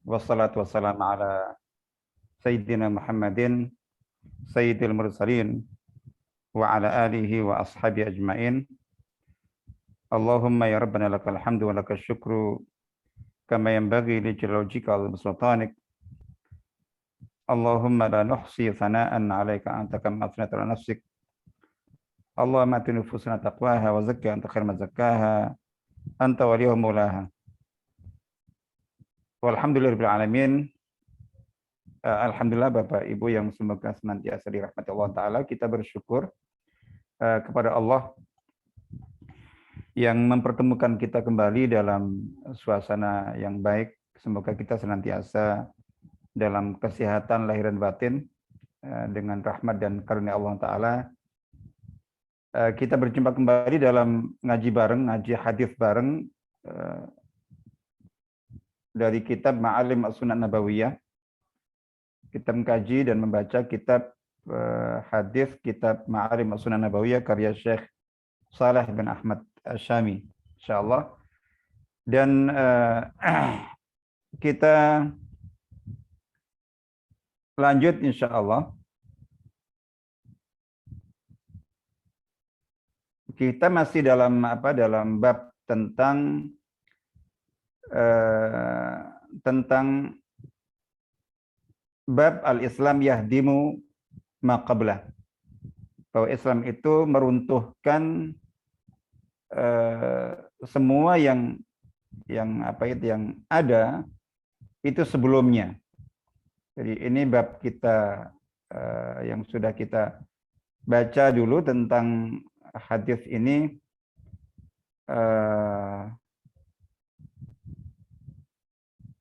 wassalatu wassalamu ala Sayyidina Muhammadin Sayyidil Mursalin wa ala alihi wa ashabi ajmain. Allahumma ya Rabbana lakal hamdu wa lakal syukru kama yanbaghi li jalali wajhika wa sultanik. Allahumma la nuhsi thana'an 'alaika anta kama athnayta 'ala nafsik. Allahumma ati nufusana taqwaha wa zakkiha anta khairu man zakkaha anta waliyuha maulaha. Walhamdulillahirabbil alamin. Alhamdulillah Bapak Ibu yang semoga senantiasa dirahmati Allah Ta'ala. Kita bersyukur kepada Allah yang mempertemukan kita kembali dalam suasana yang baik. Semoga kita senantiasa dalam kesehatan lahir dan batin dengan rahmat dan karunia Allah Ta'ala. Kita berjumpa kembali dalam ngaji bareng, ngaji hadis bareng dari kitab Ma'alim As-Sunnah Nabawiyah. Kita mengkaji dan membaca kitab hadis kitab Ma'alim As-Sunnah Nabawiyah karya Syekh Saleh bin Ahmad Asyami, insyaallah. Dan kita lanjut insyaallah. Kita masih dalam bab tentang bab al-Islam yahdimu ma qablah. Bahwa Islam itu meruntuhkan semua yang ada itu sebelumnya. Jadi ini bab kita yang sudah kita baca dulu tentang hadis ini.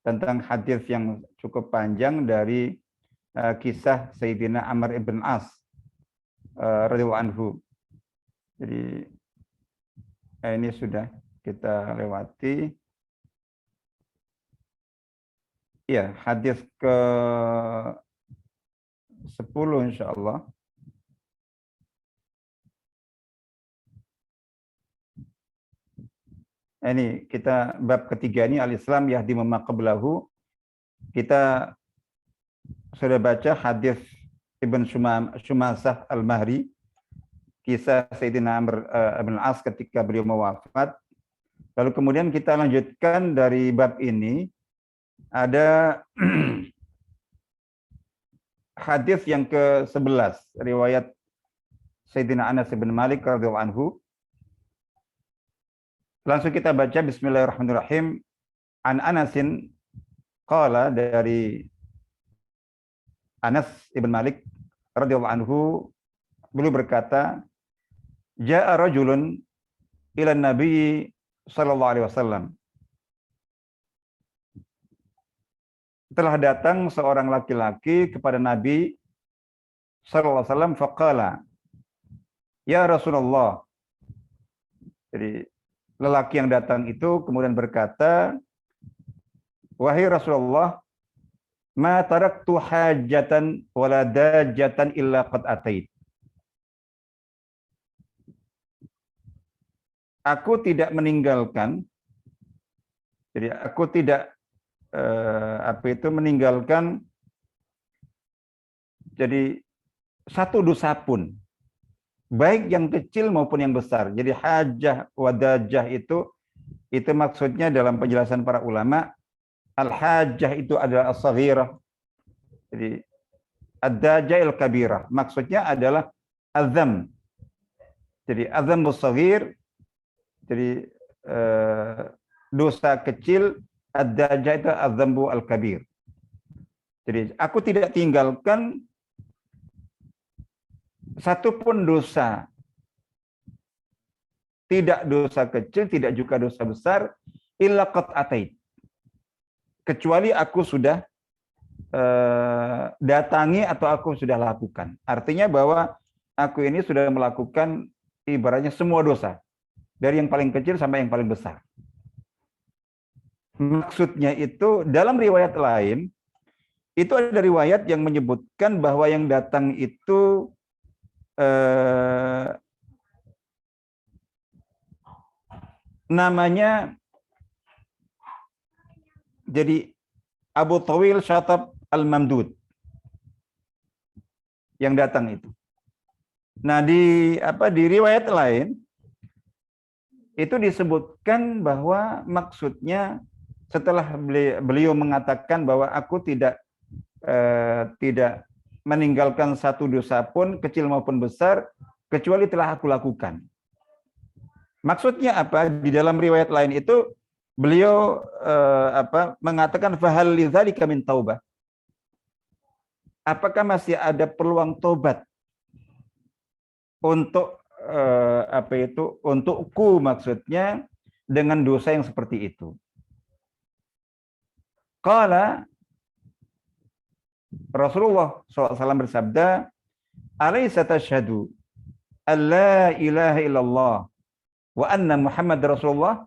Tentang hadis yang cukup panjang dari kisah Sayyidina Amr ibn As radhiyallahu anhu. Jadi ini sudah kita lewati. Ya, hadis ke 10 insyaallah. Ini kita bab ketiga ini al-Islam yahdimu ma qablahu. Kita sudah baca hadis Ibn Shumasah Al-Mahri, kisah Sayyidina Amr ibn As ketika beliau mewafat. Lalu kemudian kita lanjutkan dari bab ini ada hadis yang ke-11 riwayat Sayyidina Anas bin Malik radhiyallahu anhu. Langsung kita baca bismillahirrahmanirrahim. An Anasin qala, dari Anas ibn Malik radhiyallahu anhu, beliau berkata, Ja'a rajulun ila Nabi sallallahu alaihi wasallam. Telah datang seorang laki-laki kepada Nabi sallallahu alaihi wasallam, faqala, ya Rasulullah. Jadi lelaki yang datang itu kemudian berkata, wahai Rasulullah, ma taraktu hajatan wala dajatan illa qad atait. Aku tidak meninggalkan, jadi aku tidak meninggalkan jadi satu dosa pun, baik yang kecil maupun yang besar. Jadi hajah wadajah itu maksudnya dalam penjelasan para ulama, al-hajah itu adalah as-saghirah. Jadi ad-dajah al-kabirah maksudnya adalah azam. Jadi azam as-saghir, jadi dosa kecil, ad-dajah itu azambu al-kabir. Jadi aku tidak tinggalkan satu pun dosa, tidak dosa kecil, tidak juga dosa besar, illa qad atait, kecuali aku sudah datangi atau aku sudah lakukan. Artinya bahwa aku ini sudah melakukan ibaratnya semua dosa, dari yang paling kecil sampai yang paling besar. Maksudnya itu dalam riwayat lain, itu ada riwayat yang menyebutkan bahwa yang datang itu namanya, jadi Abu Tawil Syatab Al-Mamdud yang datang itu. Nah, di riwayat lain itu disebutkan bahwa maksudnya setelah beliau mengatakan bahwa aku tidak meninggalkan satu dosa pun kecil maupun besar kecuali telah aku lakukan. Maksudnya apa? Di dalam riwayat lain itu beliau mengatakan fahal lidzalika min taubah. Apakah masih ada peluang tobat untuk untukku, maksudnya dengan dosa yang seperti itu. Qala Rasulullah SAW bersabda, "Alaysa tashhadu an la ilaha illallah wa anna Muhammad Rasulullah?"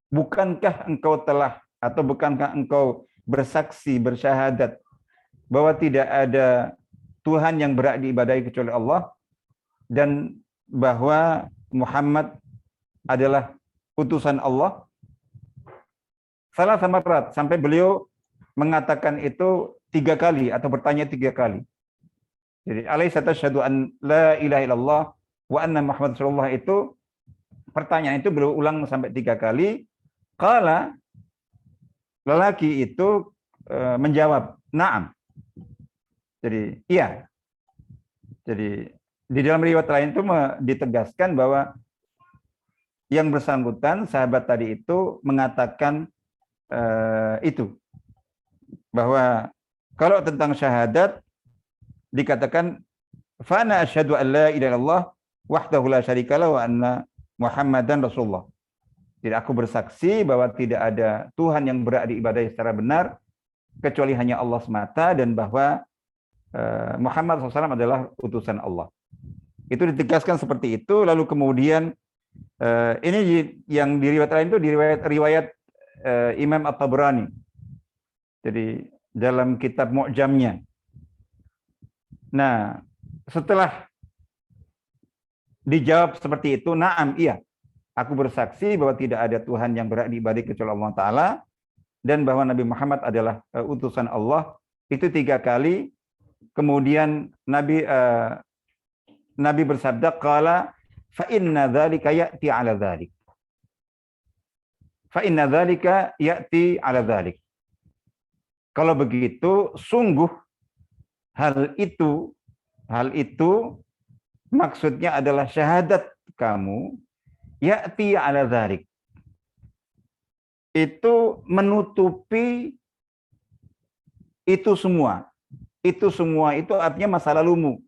Bukankah engkau telah atau bukankah engkau bersaksi, bersyahadat bahwa tidak ada Tuhan yang berhak diibadahi kecuali Allah dan bahwa Muhammad adalah utusan Allah? Salah samarat, sampai beliau mengatakan itu 3 kali atau bertanya 3 kali. Jadi alaysa tasyhadu an la ilaha illallah wa anna Muhammad Rasulullah itu pertanyaan itu beliau ulang sampai 3 kali. Qala, lelaki itu menjawab, "Na'am." Jadi iya. Jadi di dalam riwayat lain itu ditegaskan bahwa yang bersangkutan sahabat tadi itu mengatakan itu, bahwa kalau tentang syahadat dikatakan fana asyhadu an la ilaha illallah wahdahu la syarikalah wa anna Muhammadan Rasulullah. Jadi aku bersaksi bahwa tidak ada Tuhan yang berhak diibadahi secara benar kecuali hanya Allah semata dan bahwa Muhammad SAW adalah utusan Allah. Itu ditegaskan seperti itu. Lalu kemudian ini yang di riwayat lain itu di riwayat Imam At-Tabrani. Jadi dalam kitab Mu'jamnya. Nah, setelah dijawab seperti itu, na'am, iya. Aku bersaksi bahwa tidak ada Tuhan yang berhak diibadahi kecuali Allah Ta'ala dan bahwa Nabi Muhammad adalah utusan Allah. Itu 3 kali. Kemudian Nabi bersabda, qala fa inna dzalika ya'ti 'ala dzalik. Fa inna dzalika ya'ti 'ala dzalik. Kalau begitu, sungguh hal itu maksudnya adalah syahadat kamu ya'ti 'ala dzalik. Itu menutupi itu semua. Itu semua itu artinya masa lalumu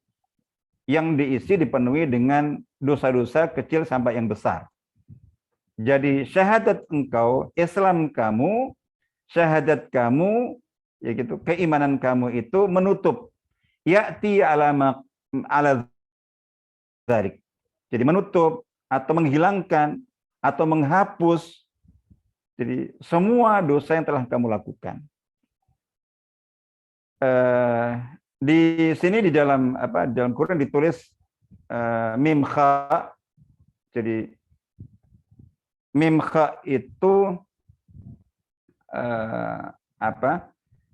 yang dipenuhi dengan dosa-dosa kecil sampai yang besar. Jadi syahadat engkau, Islam kamu, syahadat kamu, ya gitu, keimanan kamu itu menutup ya'ti 'ala dzalik. Jadi menutup atau menghilangkan atau menghapus jadi semua dosa yang telah kamu lakukan. Di sini di dalam dalam Quran ditulis mim kha. Jadi mim kha itu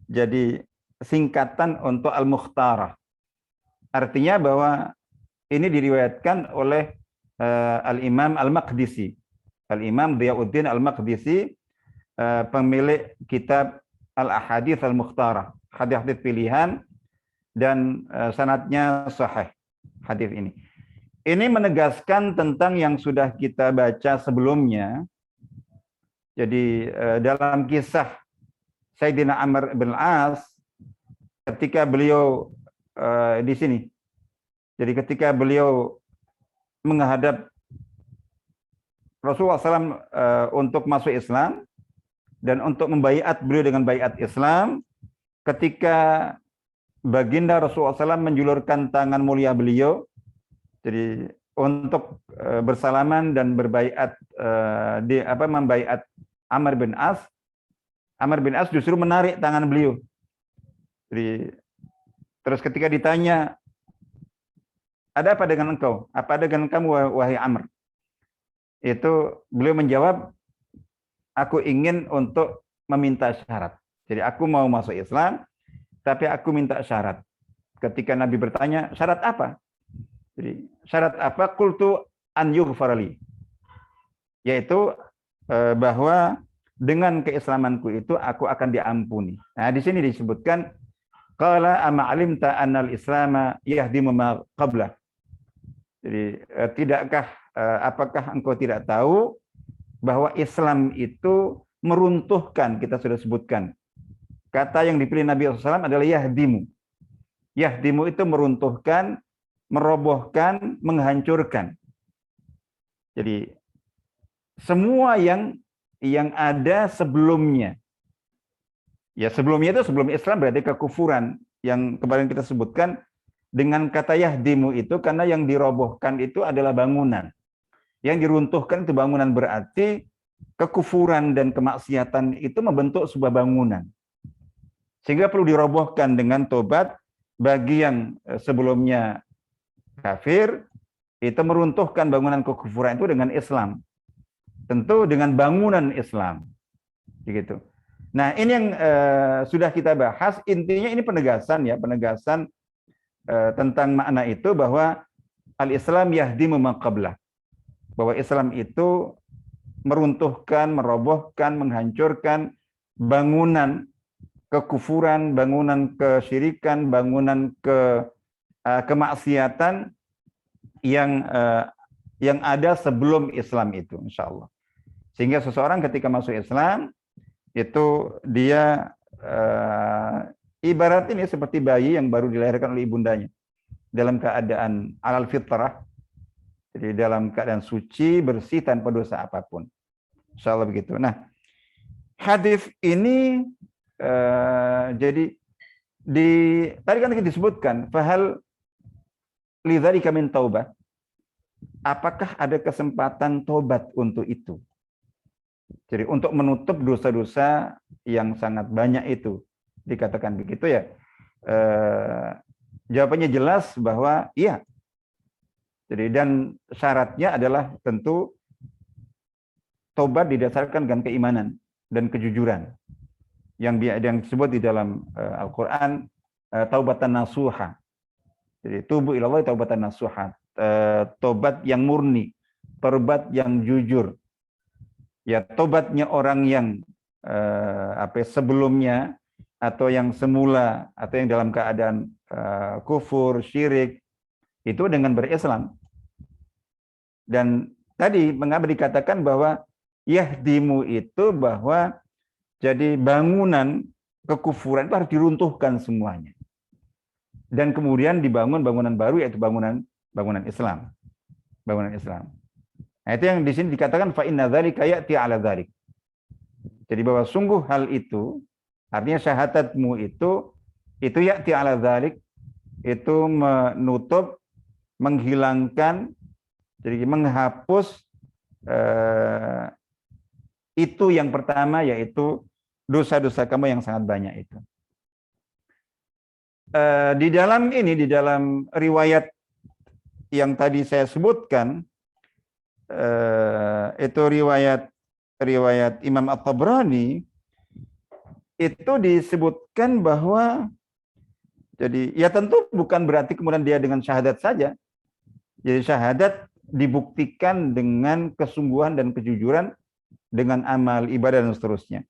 jadi singkatan untuk al-mukhtarah. Artinya bahwa ini diriwayatkan oleh Al-Imam Al-Maqdisi. Al-Imam Diyauddin Al-Maqdisi, pemilik kitab Al-Ahadits Al-Mukhtarah, hadis-hadis pilihan, dan sanadnya sahih hadis ini. Ini menegaskan tentang yang sudah kita baca sebelumnya. Jadi dalam kisah Sayyidina Amr bin As ketika beliau di sini. Jadi ketika beliau menghadap Rasulullah SAW untuk masuk Islam dan untuk membaiat beliau dengan baiat Islam, ketika baginda Rasulullah SAW menjulurkan tangan mulia beliau, jadi untuk bersalaman dan berbaiat membaiat Amr bin As. Amr bin As justru menarik tangan beliau. Jadi terus ketika ditanya, ada apa dengan engkau? Apa ada dengan kamu, wahai Amr? Itu beliau menjawab, aku ingin untuk meminta syarat. Jadi aku mau masuk Islam, tapi aku minta syarat. Ketika Nabi bertanya, syarat apa? Jadi syarat apa? Qultu an yughfarali. Yaitu bahwa dengan keislamanku itu aku akan diampuni. Nah, di sini disebutkan qala ama alimta annal islama yahdimu ma qablah. Jadi tidakkah apakah engkau tidak tahu bahwa Islam itu meruntuhkan, kita sudah sebutkan. Kata yang dipilih Nabi SAW adalah yahdimu. Yahdimu itu meruntuhkan, merobohkan, menghancurkan. Jadi semua yang ada sebelumnya. Ya, sebelumnya itu sebelum Islam berarti kekufuran yang kemarin kita sebutkan dengan kata yahdimu itu karena yang dirobohkan itu adalah bangunan. Yang diruntuhkan itu bangunan berarti kekufuran dan kemaksiatan itu membentuk sebuah bangunan. Sehingga perlu dirobohkan dengan tobat bagi yang sebelumnya kafir, itu meruntuhkan bangunan kekufuran itu dengan Islam. Tentu dengan bangunan Islam. Begitu. Nah, ini yang sudah kita bahas, intinya ini penegasan ya, penegasan tentang makna itu bahwa al-Islam yahdimu ma qablah. Bahwa Islam itu meruntuhkan, merobohkan, menghancurkan bangunan kekufuran, bangunan kesyirikan, bangunan kemaksiatan yang ada sebelum Islam itu, insya Allah. Sehingga seseorang ketika masuk Islam itu dia ibarat ini seperti bayi yang baru dilahirkan oleh ibundanya dalam keadaan alal fitrah, jadi dalam keadaan suci, bersih, tanpa dosa apapun. Insya Allah begitu. Nah, hadis ini jadi tadi kan disebutkan fahal lidzalika min taubah. Apakah ada kesempatan tobat untuk itu? Jadi untuk menutup dosa-dosa yang sangat banyak itu, dikatakan begitu ya. Jawabannya jelas bahwa iya. Jadi dan syaratnya adalah tentu tobat didasarkan dengan keimanan dan kejujuran. Yang disebut di dalam Al-Qur'an taubatan nasuha. Jadi tubu ilallah taubatan nasuha. Tobat yang murni, tobat yang jujur. Ya, tobatnya orang yang sebelumnya atau yang semula atau yang dalam keadaan kufur, syirik itu dengan berislam. Dan tadi mengapa dikatakan bahwa yahdimu itu bahwa jadi bangunan kekufuran itu harus diruntuhkan semuanya. Dan kemudian dibangun bangunan baru yaitu bangunan Islam. Bangunan Islam. Nah, itu yang di sini dikatakan fa inna dzalika ya'ti 'ala dzalik. Jadi bahwa sungguh hal itu artinya syahadatmu itu ya'ti 'ala dzalik, itu menutup, menghilangkan, jadi menghapus itu yang pertama yaitu dosa-dosa kamu yang sangat banyak itu. Di dalam riwayat yang tadi saya sebutkan, itu riwayat Imam At-Tabrani, itu disebutkan bahwa jadi ya tentu bukan berarti kemudian dia dengan syahadat saja. Jadi syahadat dibuktikan dengan kesungguhan dan kejujuran, dengan amal ibadah dan seterusnya.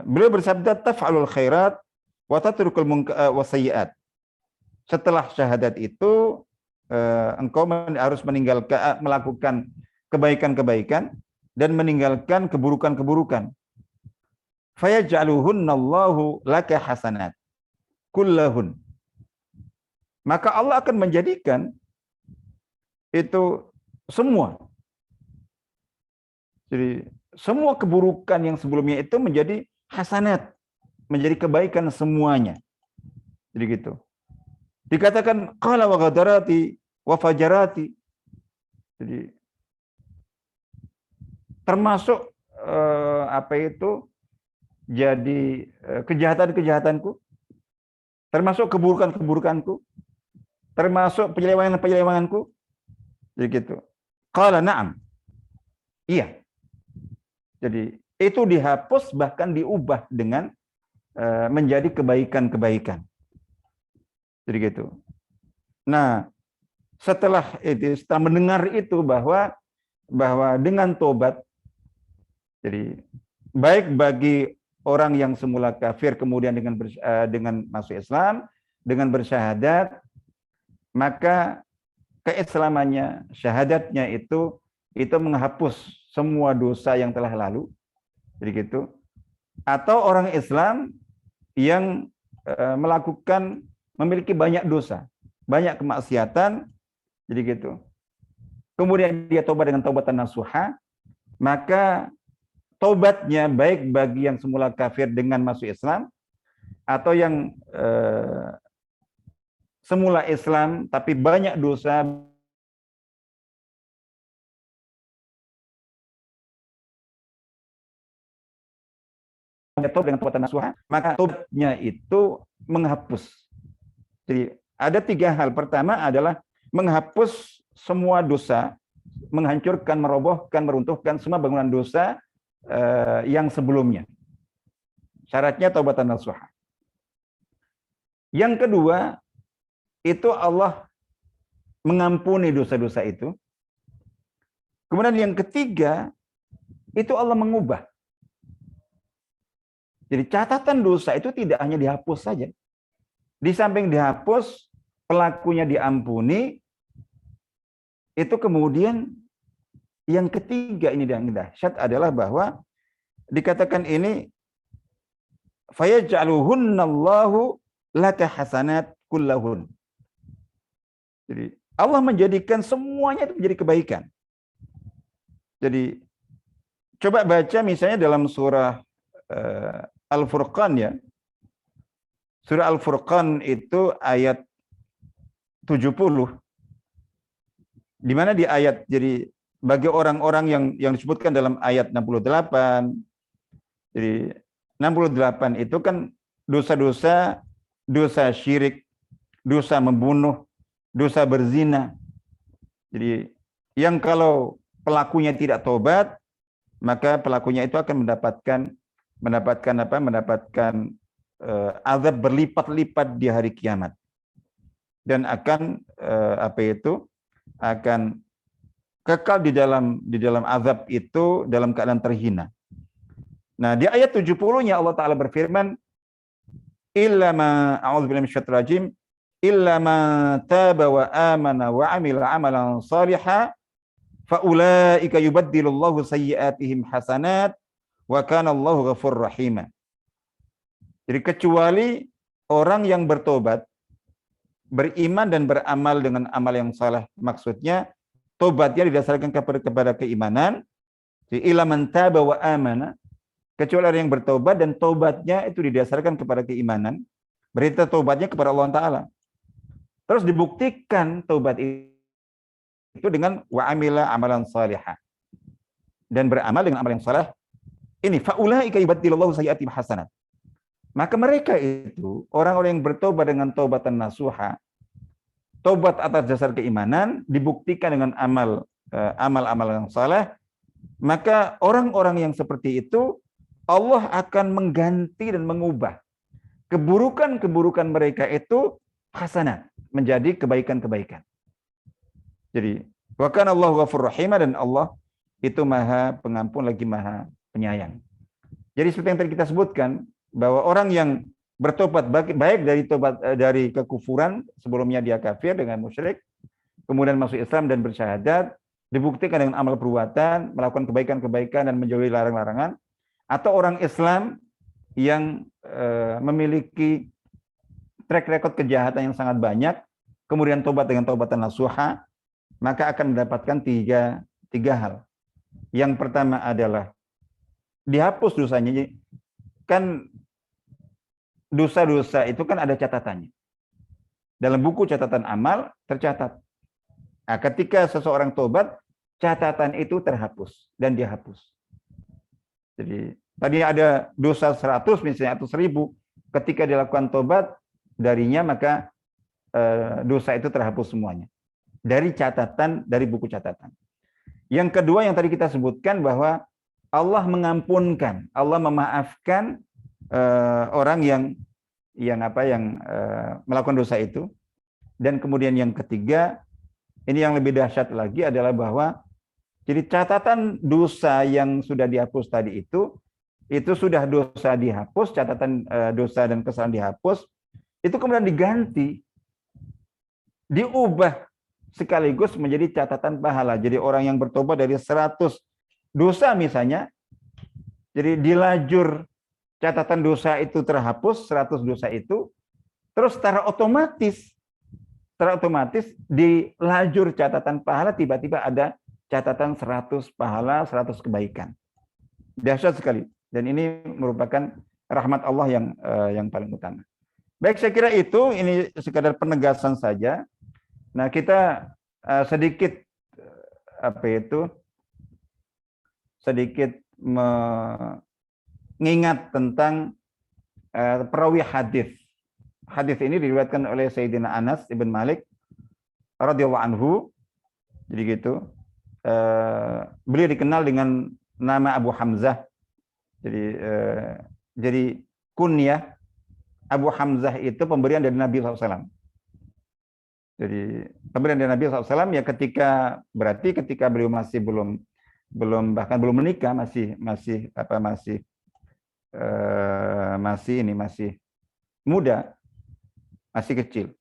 Beliau bersabda taf'alul khairat wa tatrukul wasayyi'at. Setelah syahadat itu engkau harus melakukan kebaikan-kebaikan dan meninggalkan keburukan-keburukan. Fayaj'aluhunnallahu laka hasanat kullahun. Maka Allah akan menjadikan itu semua. Jadi semua keburukan yang sebelumnya itu menjadi hasanat, menjadi kebaikan semuanya. Jadi gitu. Dikatakan qala wa ghadarati wa fajarati. Jadi termasuk jadi kejahatan-kejahatanku, termasuk keburukan-keburukanku, termasuk penyelewengan-penyelewenganku. Jadi gitu. Qala na'am. Iya. Jadi itu dihapus bahkan diubah dengan menjadi kebaikan-kebaikan. Jadi gitu. Nah, setelah mendengar itu bahwa dengan tobat, jadi baik bagi orang yang semula kafir kemudian dengan masuk Islam, dengan bersyahadat, maka keislamannya, syahadatnya itu menghapus semua dosa yang telah lalu. Jadi gitu. Atau orang Islam yang memiliki banyak dosa, banyak kemaksiatan, jadi gitu. Kemudian dia tobat dengan taubatan nasuha, maka tobatnya baik bagi yang semula kafir dengan masuk Islam, atau yang semula Islam tapi banyak dosa, dengan taubatan nasuha, maka tobatnya itu menghapus. Jadi ada 3 hal. Pertama adalah menghapus semua dosa, menghancurkan, merobohkan, meruntuhkan semua bangunan dosa yang sebelumnya. Syaratnya taubatan nasuha. Yang kedua, itu Allah mengampuni dosa-dosa itu. Kemudian yang ketiga, itu Allah mengubah. Jadi catatan dosa itu tidak hanya dihapus saja. Di samping dihapus, pelakunya diampuni, itu kemudian yang ketiga ini yang dahsyat adalah bahwa dikatakan ini fayaj'aluhunnallahu laka hasanat kullahun. Jadi Allah menjadikan semuanya itu menjadi kebaikan. Jadi coba baca misalnya dalam surah Al-Furqan ya. Surah Al-Furqan itu ayat 70. Di mana di ayat, jadi bagi orang-orang yang disebutkan dalam ayat 68. Jadi 68 itu kan dosa-dosa, dosa syirik, dosa membunuh, dosa berzina. Jadi yang kalau pelakunya tidak tobat, maka pelakunya itu akan mendapatkan azab berlipat-lipat di hari kiamat, dan akan akan kekal di dalam azab itu dalam keadaan terhina. Nah, di ayat 70-nya Allah Ta'ala berfirman, illa ma a'udzubillahi minasyaitonir rajim, illa ma taba wa amana wa amila amalan shalihan fa ulaika yubaddilullahu sayyi'atihim hasanat wa kana Allahu ghafurur rahim. Jadi kecuali orang yang bertobat, beriman dan beramal dengan amal yang saleh, maksudnya tobatnya didasarkan kepada keimanan, illa man taba wa amana, kecuali orang yang bertobat dan tobatnya itu didasarkan kepada keimanan, berarti tobatnya kepada Allah Ta'ala. Terus dibuktikan tobat itu dengan wa amila amalan salihah, dan beramal dengan amal yang saleh. Ini faulaika yubaddilullahu sayyi'atihim hasanat. Maka mereka itu orang-orang yang bertobat dengan taubatan nasuha, tobat atas dasar keimanan, dibuktikan dengan amal-amal yang saleh, maka orang-orang yang seperti itu Allah akan mengganti dan mengubah keburukan-keburukan mereka itu hasanat, menjadi kebaikan-kebaikan. Jadi, wa kana Allahu ghafurur rahim, dan Allah itu Maha Pengampun lagi Maha Penyayang. Jadi seperti yang tadi kita sebutkan, bahwa orang yang bertobat baik dari kekufuran, sebelumnya dia kafir dengan musyrik, kemudian masuk Islam dan bersyahadat, dibuktikan dengan amal perbuatan, melakukan kebaikan-kebaikan dan menjauhi larang-larangan, atau orang Islam yang memiliki track record kejahatan yang sangat banyak, kemudian tobat dengan taubatan nasuha, maka akan mendapatkan tiga hal. Yang pertama adalah dihapus dosanya. Kan dosa-dosa itu kan ada catatannya. Dalam buku catatan amal tercatat. Nah, ketika seseorang tobat, catatan itu terhapus dan dihapus. Jadi tadi ada dosa 100 misalnya atau 1000, ketika dilakukan tobat darinya, maka dosa itu terhapus semuanya dari catatan, dari buku catatan. Yang kedua yang tadi kita sebutkan, bahwa Allah mengampunkan, Allah memaafkan orang yang melakukan dosa itu. Dan kemudian yang ketiga, ini yang lebih dahsyat lagi adalah bahwa jadi catatan dosa yang sudah dihapus tadi itu sudah dosa dihapus, catatan dosa dan kesalahan dihapus, itu kemudian diganti, diubah sekaligus menjadi catatan pahala. Jadi orang yang bertobat dari 100 dosa misalnya, jadi di lajur catatan dosa itu terhapus, 100 dosa itu, terus secara otomatis di lajur catatan pahala tiba-tiba ada catatan 100 pahala, 100 kebaikan. Dahsyat sekali. Dan ini merupakan rahmat Allah yang paling utama. Baik, saya kira ini sekadar penegasan saja. Nah, kita sedikit mengingat tentang perawi hadis. Hadis ini diriwayatkan oleh Sayyidina Anas ibn Malik radhiyallahu anhu. Jadi gitu. Beliau dikenal dengan nama Abu Hamzah. Jadi kunyah Abu Hamzah itu pemberian dari Nabi SAW. Jadi pemberian dari Nabi SAW ya ketika beliau masih belum menikah, masih muda, masih kecil.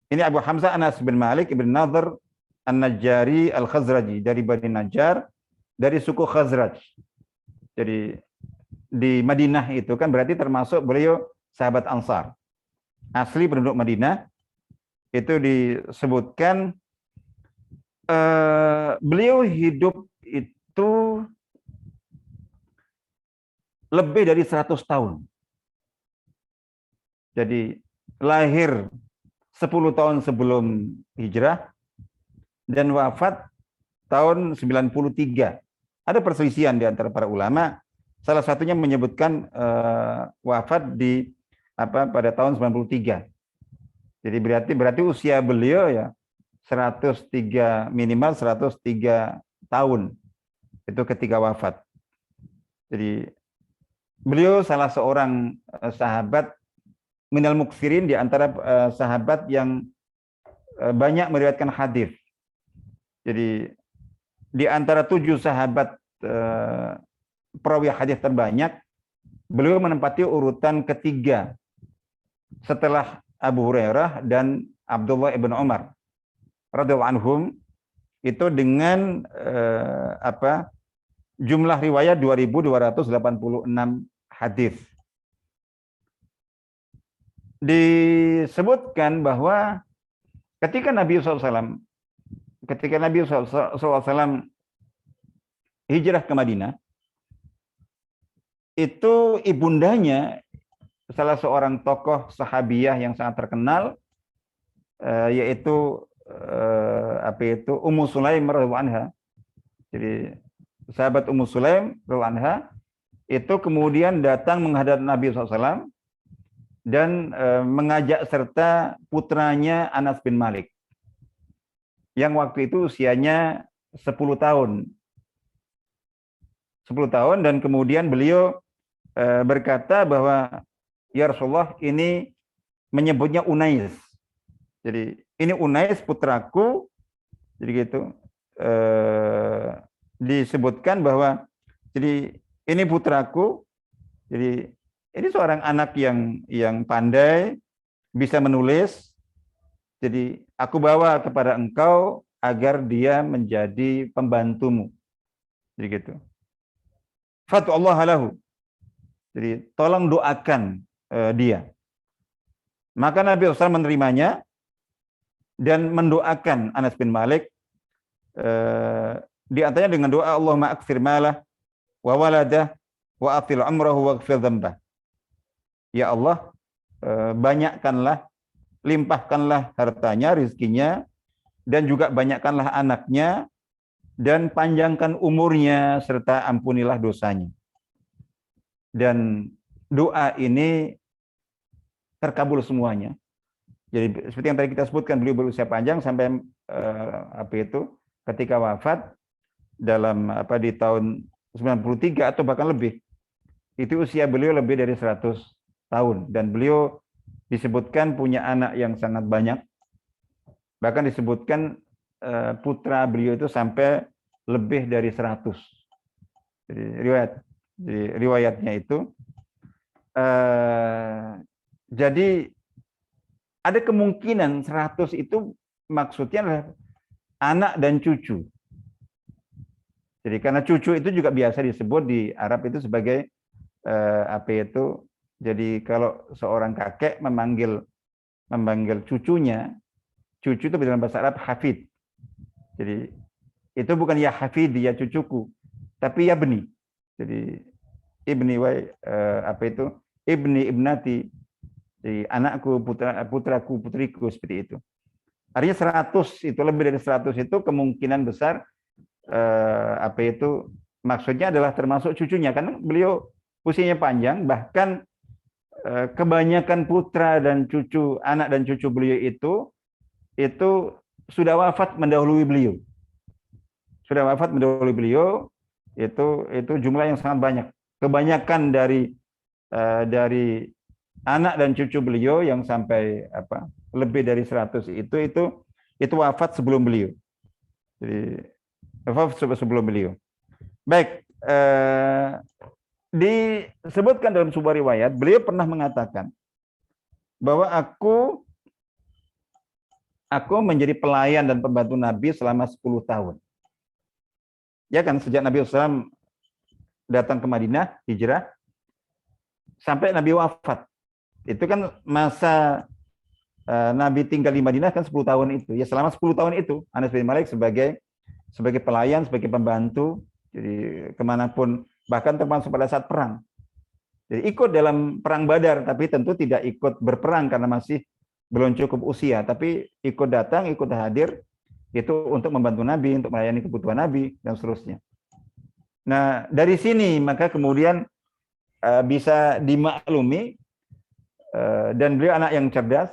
Ini Abu Hamzah Anas bin Malik ibn Nadhr An-Najjari Al-Khazraji, dari Bani Najjar, dari suku Khazraj. Jadi di Madinah itu kan berarti termasuk beliau sahabat Ansar. Asli penduduk Madinah. Itu disebutkan beliau hidup itu lebih dari 100 tahun. Jadi lahir 10 tahun sebelum hijrah dan wafat tahun 93. Ada perselisihan di antara para ulama. Salah satunya menyebutkan wafat pada tahun 93. Jadi berarti usia beliau ya 103, minimal 103 tahun. Itu ketika wafat. Jadi beliau salah seorang sahabat minal muksirin, di antara sahabat yang banyak meriwayatkan hadis. Jadi di antara 7 sahabat perawi hadis terbanyak, beliau menempati urutan ketiga setelah Abu Hurairah dan Abdullah ibn Umar radhiyallahu anhum, itu dengan jumlah riwayat 2.286 hadis. Disebutkan bahwa ketika Nabi SAW hijrah ke Madinah, itu ibundanya salah seorang tokoh sahabiyah yang sangat terkenal, yaitu Ummu Sulaim radhiyallahu anha. Jadi sahabat Ummu Sulaim radhiyallahu anha itu kemudian datang menghadap Nabi SAW dan mengajak serta putranya Anas bin Malik yang waktu itu usianya 10 tahun. 10 tahun, dan kemudian beliau berkata bahwa ya Rasulullah, ini menyebutnya Unais. Jadi ini Unais putraku. Jadi gitu. Disebutkan bahwa jadi ini putraku. Jadi ini seorang anak yang pandai, bisa menulis. Jadi aku bawa kepada engkau agar dia menjadi pembantumu. Jadi gitu. Fatu Allah lahu. Jadi tolong doakan dia. Maka Nabi SAW menerimanya dan mendoakan Anas bin Malik, di antaranya dengan doa Allahumma akfir malah wa waladah wa atil umrahu wa gfir dzambah. Ya Allah, banyakkanlah, limpahkanlah hartanya, rizkinya, dan juga banyakkanlah anaknya, dan panjangkan umurnya, serta ampunilah dosanya. Dan doa ini terkabul semuanya. Jadi seperti yang tadi kita sebutkan, beliau berusia panjang sampai ketika wafat di tahun 93 atau bahkan lebih. Itu usia beliau lebih dari 100 tahun. Dan beliau disebutkan punya anak yang sangat banyak. Bahkan disebutkan putra beliau itu sampai lebih dari 100. Jadi riwayatnya itu. Jadi ada kemungkinan 100 itu maksudnya adalah anak dan cucu. Jadi karena cucu itu juga biasa disebut di Arab itu sebagai apa itu? Jadi kalau seorang kakek memanggil cucunya, cucu itu dalam bahasa Arab hafid. Jadi itu bukan ya hafid ya cucuku, tapi ya beni. Jadi ibni apa itu? Ibni ibnati. Jadi anakku, putraku, putriku seperti itu. Artinya 100 itu lebih dari 100 itu kemungkinan besar apa itu maksudnya adalah termasuk cucunya karena beliau usianya panjang, bahkan kebanyakan putra dan cucu, anak dan cucu beliau itu sudah wafat mendahului beliau. Sudah wafat mendahului beliau, itu jumlah yang sangat banyak. Kebanyakan dari anak dan cucu beliau yang sampai lebih dari 100 itu wafat sebelum beliau. Jadi wafat sebelum beliau. Baik, disebutkan dalam sebuah riwayat, beliau pernah mengatakan bahwa aku menjadi pelayan dan pembantu Nabi selama 10 tahun. Ya kan, sejak Nabi SAW datang ke Madinah, hijrah, sampai Nabi wafat. Itu kan masa Nabi tinggal di Madinah kan 10 tahun itu. Ya selama 10 tahun itu, Anas bin Malik sebagai pelayan, sebagai pembantu, jadi kemanapun, bahkan termasuk pada saat perang. Jadi ikut dalam perang Badar, tapi tentu tidak ikut berperang karena masih belum cukup usia, tapi ikut datang, ikut hadir, itu untuk membantu Nabi, untuk melayani kebutuhan Nabi, dan seterusnya. Nah, dari sini maka kemudian bisa dimaklumi, dan beliau anak yang cerdas,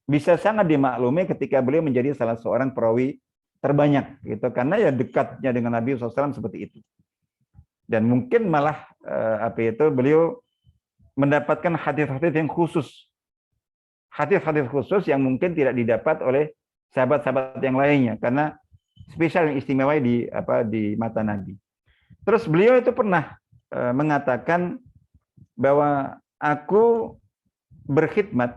bisa sangat dimaklumi ketika beliau menjadi salah seorang perawi terbanyak, gitu, karena ya dekatnya dengan Nabi SAW seperti itu. Dan mungkin malah beliau mendapatkan hadis-hadis yang khusus, hadis-hadis khusus yang mungkin tidak didapat oleh sahabat-sahabat yang lainnya, karena spesial yang istimewa di mata Nabi. Terus beliau itu pernah mengatakan bahwa aku berkhidmat,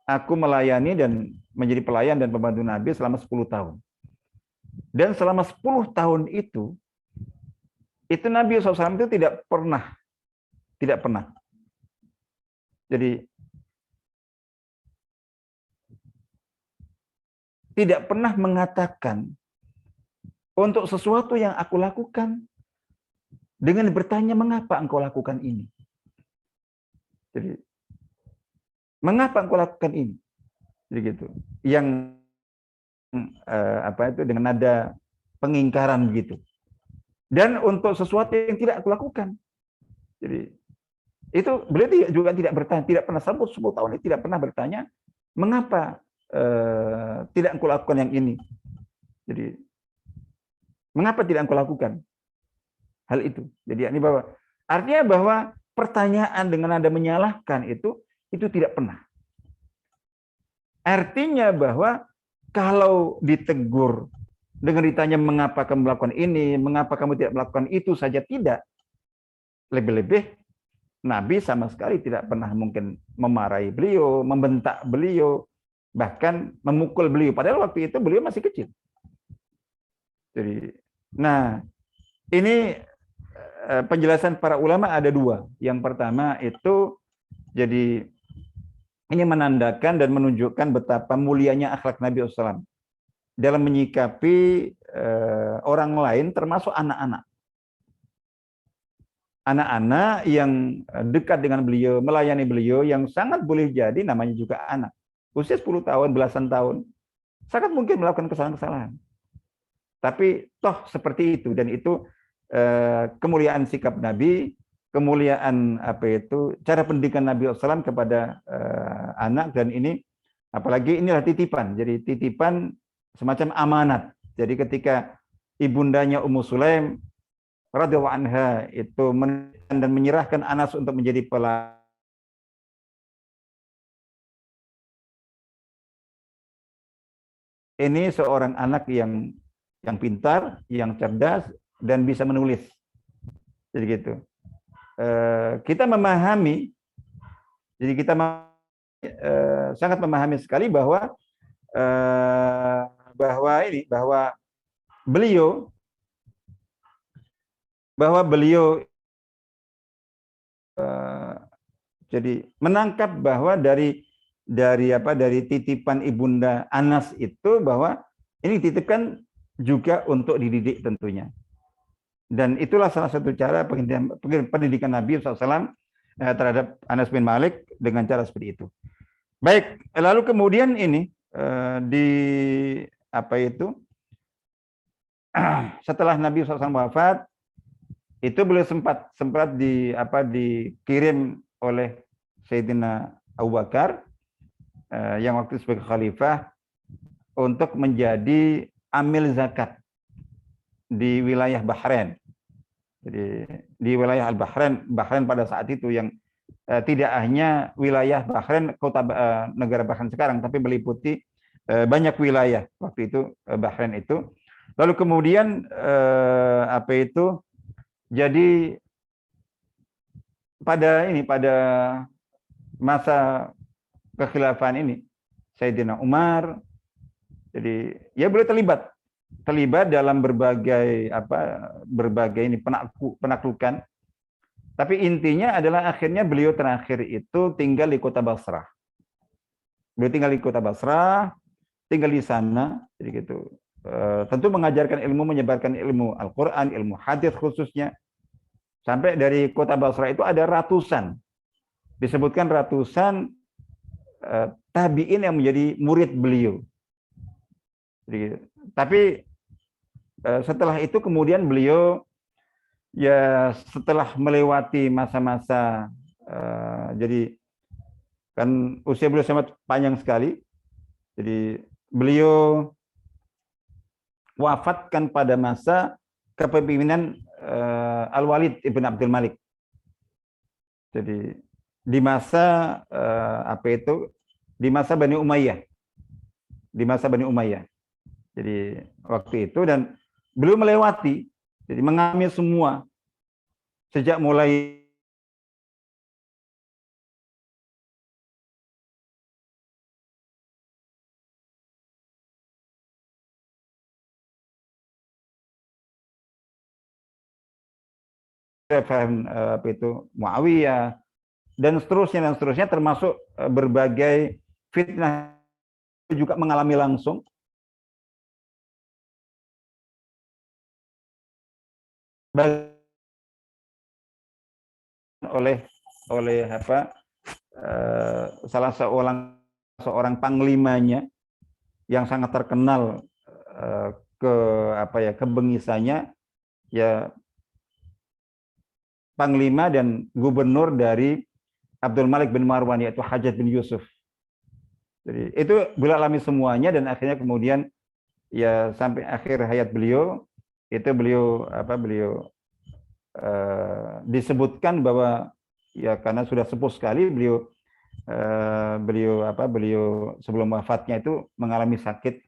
aku melayani dan menjadi pelayan dan pembantu Nabi selama 10 tahun. Dan selama 10 tahun itu Nabi SAW itu tidak pernah. Jadi tidak pernah mengatakan untuk sesuatu yang aku lakukan dengan bertanya mengapa engkau lakukan ini. Jadi mengapa engkau lakukan ini? Jadi gitu. Yang dengan nada pengingkaran begitu. Dan untuk sesuatu yang tidak aku lakukan. Jadi itu beliau juga tidak bertanya, tidak pernah selama 10 tahun ini tidak pernah bertanya mengapa tidak engkau lakukan yang ini. Jadi mengapa tidak engkau lakukan hal itu? Jadi ini artinya bahwa pertanyaan dengan nada menyalahkan itu tidak pernah. Artinya bahwa kalau ditegur dengan ditanya mengapa kamu melakukan ini, mengapa kamu tidak melakukan itu saja tidak. Lebih-lebih Nabi sama sekali tidak pernah mungkin memarahi beliau, membentak beliau, bahkan memukul beliau. Padahal waktu itu beliau masih kecil. Jadi, nah ini penjelasan para ulama ada dua. Yang pertama itu jadi ini menandakan dan menunjukkan betapa mulianya akhlak Nabi SAW dalam menyikapi orang lain termasuk anak-anak. Anak-anak yang dekat dengan beliau, melayani beliau, yang sangat boleh jadi namanya juga anak. Usia 10 tahun, belasan tahun, sangat mungkin melakukan kesalahan-kesalahan. Tapi toh seperti itu, dan itu kemuliaan sikap Nabi, kemuliaan cara pendidikan Nabi SAW kepada anak, dan ini apalagi inilah titipan. Jadi titipan semacam amanat. Jadi ketika ibundanya Ummu Sulaim radhiyallahu anha itu dan menyerahkan Anas untuk menjadi pelayan. Ini seorang anak yang pintar, yang cerdas dan bisa menulis. Jadi gitu. Kita memahami, jadi kita sangat memahami sekali bahwa beliau jadi menangkap bahwa dari titipan ibunda Anas itu bahwa ini dititipkan juga untuk dididik tentunya. Dan itulah salah satu cara pendidikan Nabi SAW terhadap Anas bin Malik dengan cara seperti itu. Baik, lalu kemudian ini setelah Nabi SAW wafat, itu beliau sempat dikirim oleh Sayyidina Abu Bakar yang waktu sebagai khalifah untuk menjadi amil zakat di wilayah Bahrain. Jadi di wilayah Bahrain pada saat itu yang tidak hanya wilayah Bahrain, kota negara Bahrain sekarang, tapi meliputi banyak wilayah waktu itu Bahrain itu. Lalu kemudian jadi pada masa kekhilafan ini Sayyidina Umar, jadi ya boleh terlibat dalam berbagai penaklukan. Tapi intinya adalah akhirnya beliau terakhir itu tinggal di kota Basrah. Beliau tinggal di kota Basrah, tinggal di sana, jadi gitu. Tentu mengajarkan ilmu, menyebarkan ilmu Al-Quran, ilmu hadis khususnya. Sampai dari kota Basrah itu ada ratusan, disebutkan ratusan tabi'in yang menjadi murid beliau. Jadi, tapi setelah itu kemudian beliau ya setelah melewati masa-masa jadi kan usia beliau sangat panjang sekali. Jadi beliau wafatkan pada masa kepemimpinan Al-Walid ibn Abdul Malik. Jadi di masa di masa Bani Umayyah. Di masa Bani Umayyah. Jadi waktu itu dan beliau melewati, jadi mengalami semua sejak mulai Muawiyah dan seterusnya termasuk berbagai fitnah juga mengalami langsung. oleh salah seorang panglimanya yang sangat terkenal kebengisannya, ya panglima dan gubernur dari Abdul Malik bin Marwan, yaitu Hajjaj bin Yusuf. Jadi itu beliau alami semuanya dan akhirnya kemudian ya sampai akhir hayat beliau itu beliau disebutkan bahwa ya karena sudah sepuh sekali beliau sebelum wafatnya itu mengalami sakit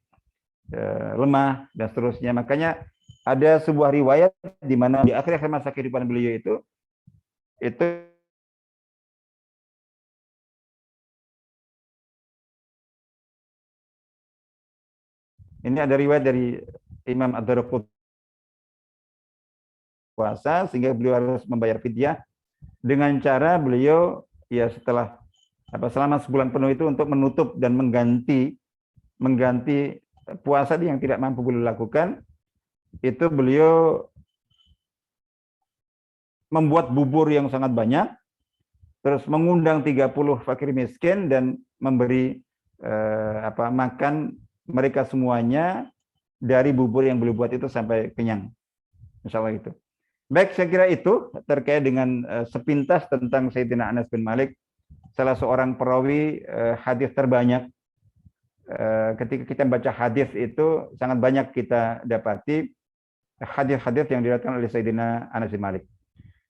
lemah dan seterusnya. Makanya ada sebuah riwayat di mana di akhir masa kehidupan beliau itu ini ada riwayat dari Imam Ad-Darqutni puasa sehingga beliau harus membayar fidyah dengan cara beliau ya setelah selama sebulan penuh itu untuk menutup dan mengganti puasa yang tidak mampu beliau lakukan, itu beliau membuat bubur yang sangat banyak, terus mengundang 30 fakir miskin dan memberi makan mereka semuanya dari bubur yang beliau buat itu sampai kenyang. Insya Allah itu. Baik, saya kira itu terkait dengan sepintas tentang Sayyidina Anas bin Malik, salah seorang perawi hadis terbanyak. Ketika kita baca hadis itu sangat banyak kita dapati hadis-hadis yang diriwayatkan oleh Sayyidina Anas bin Malik.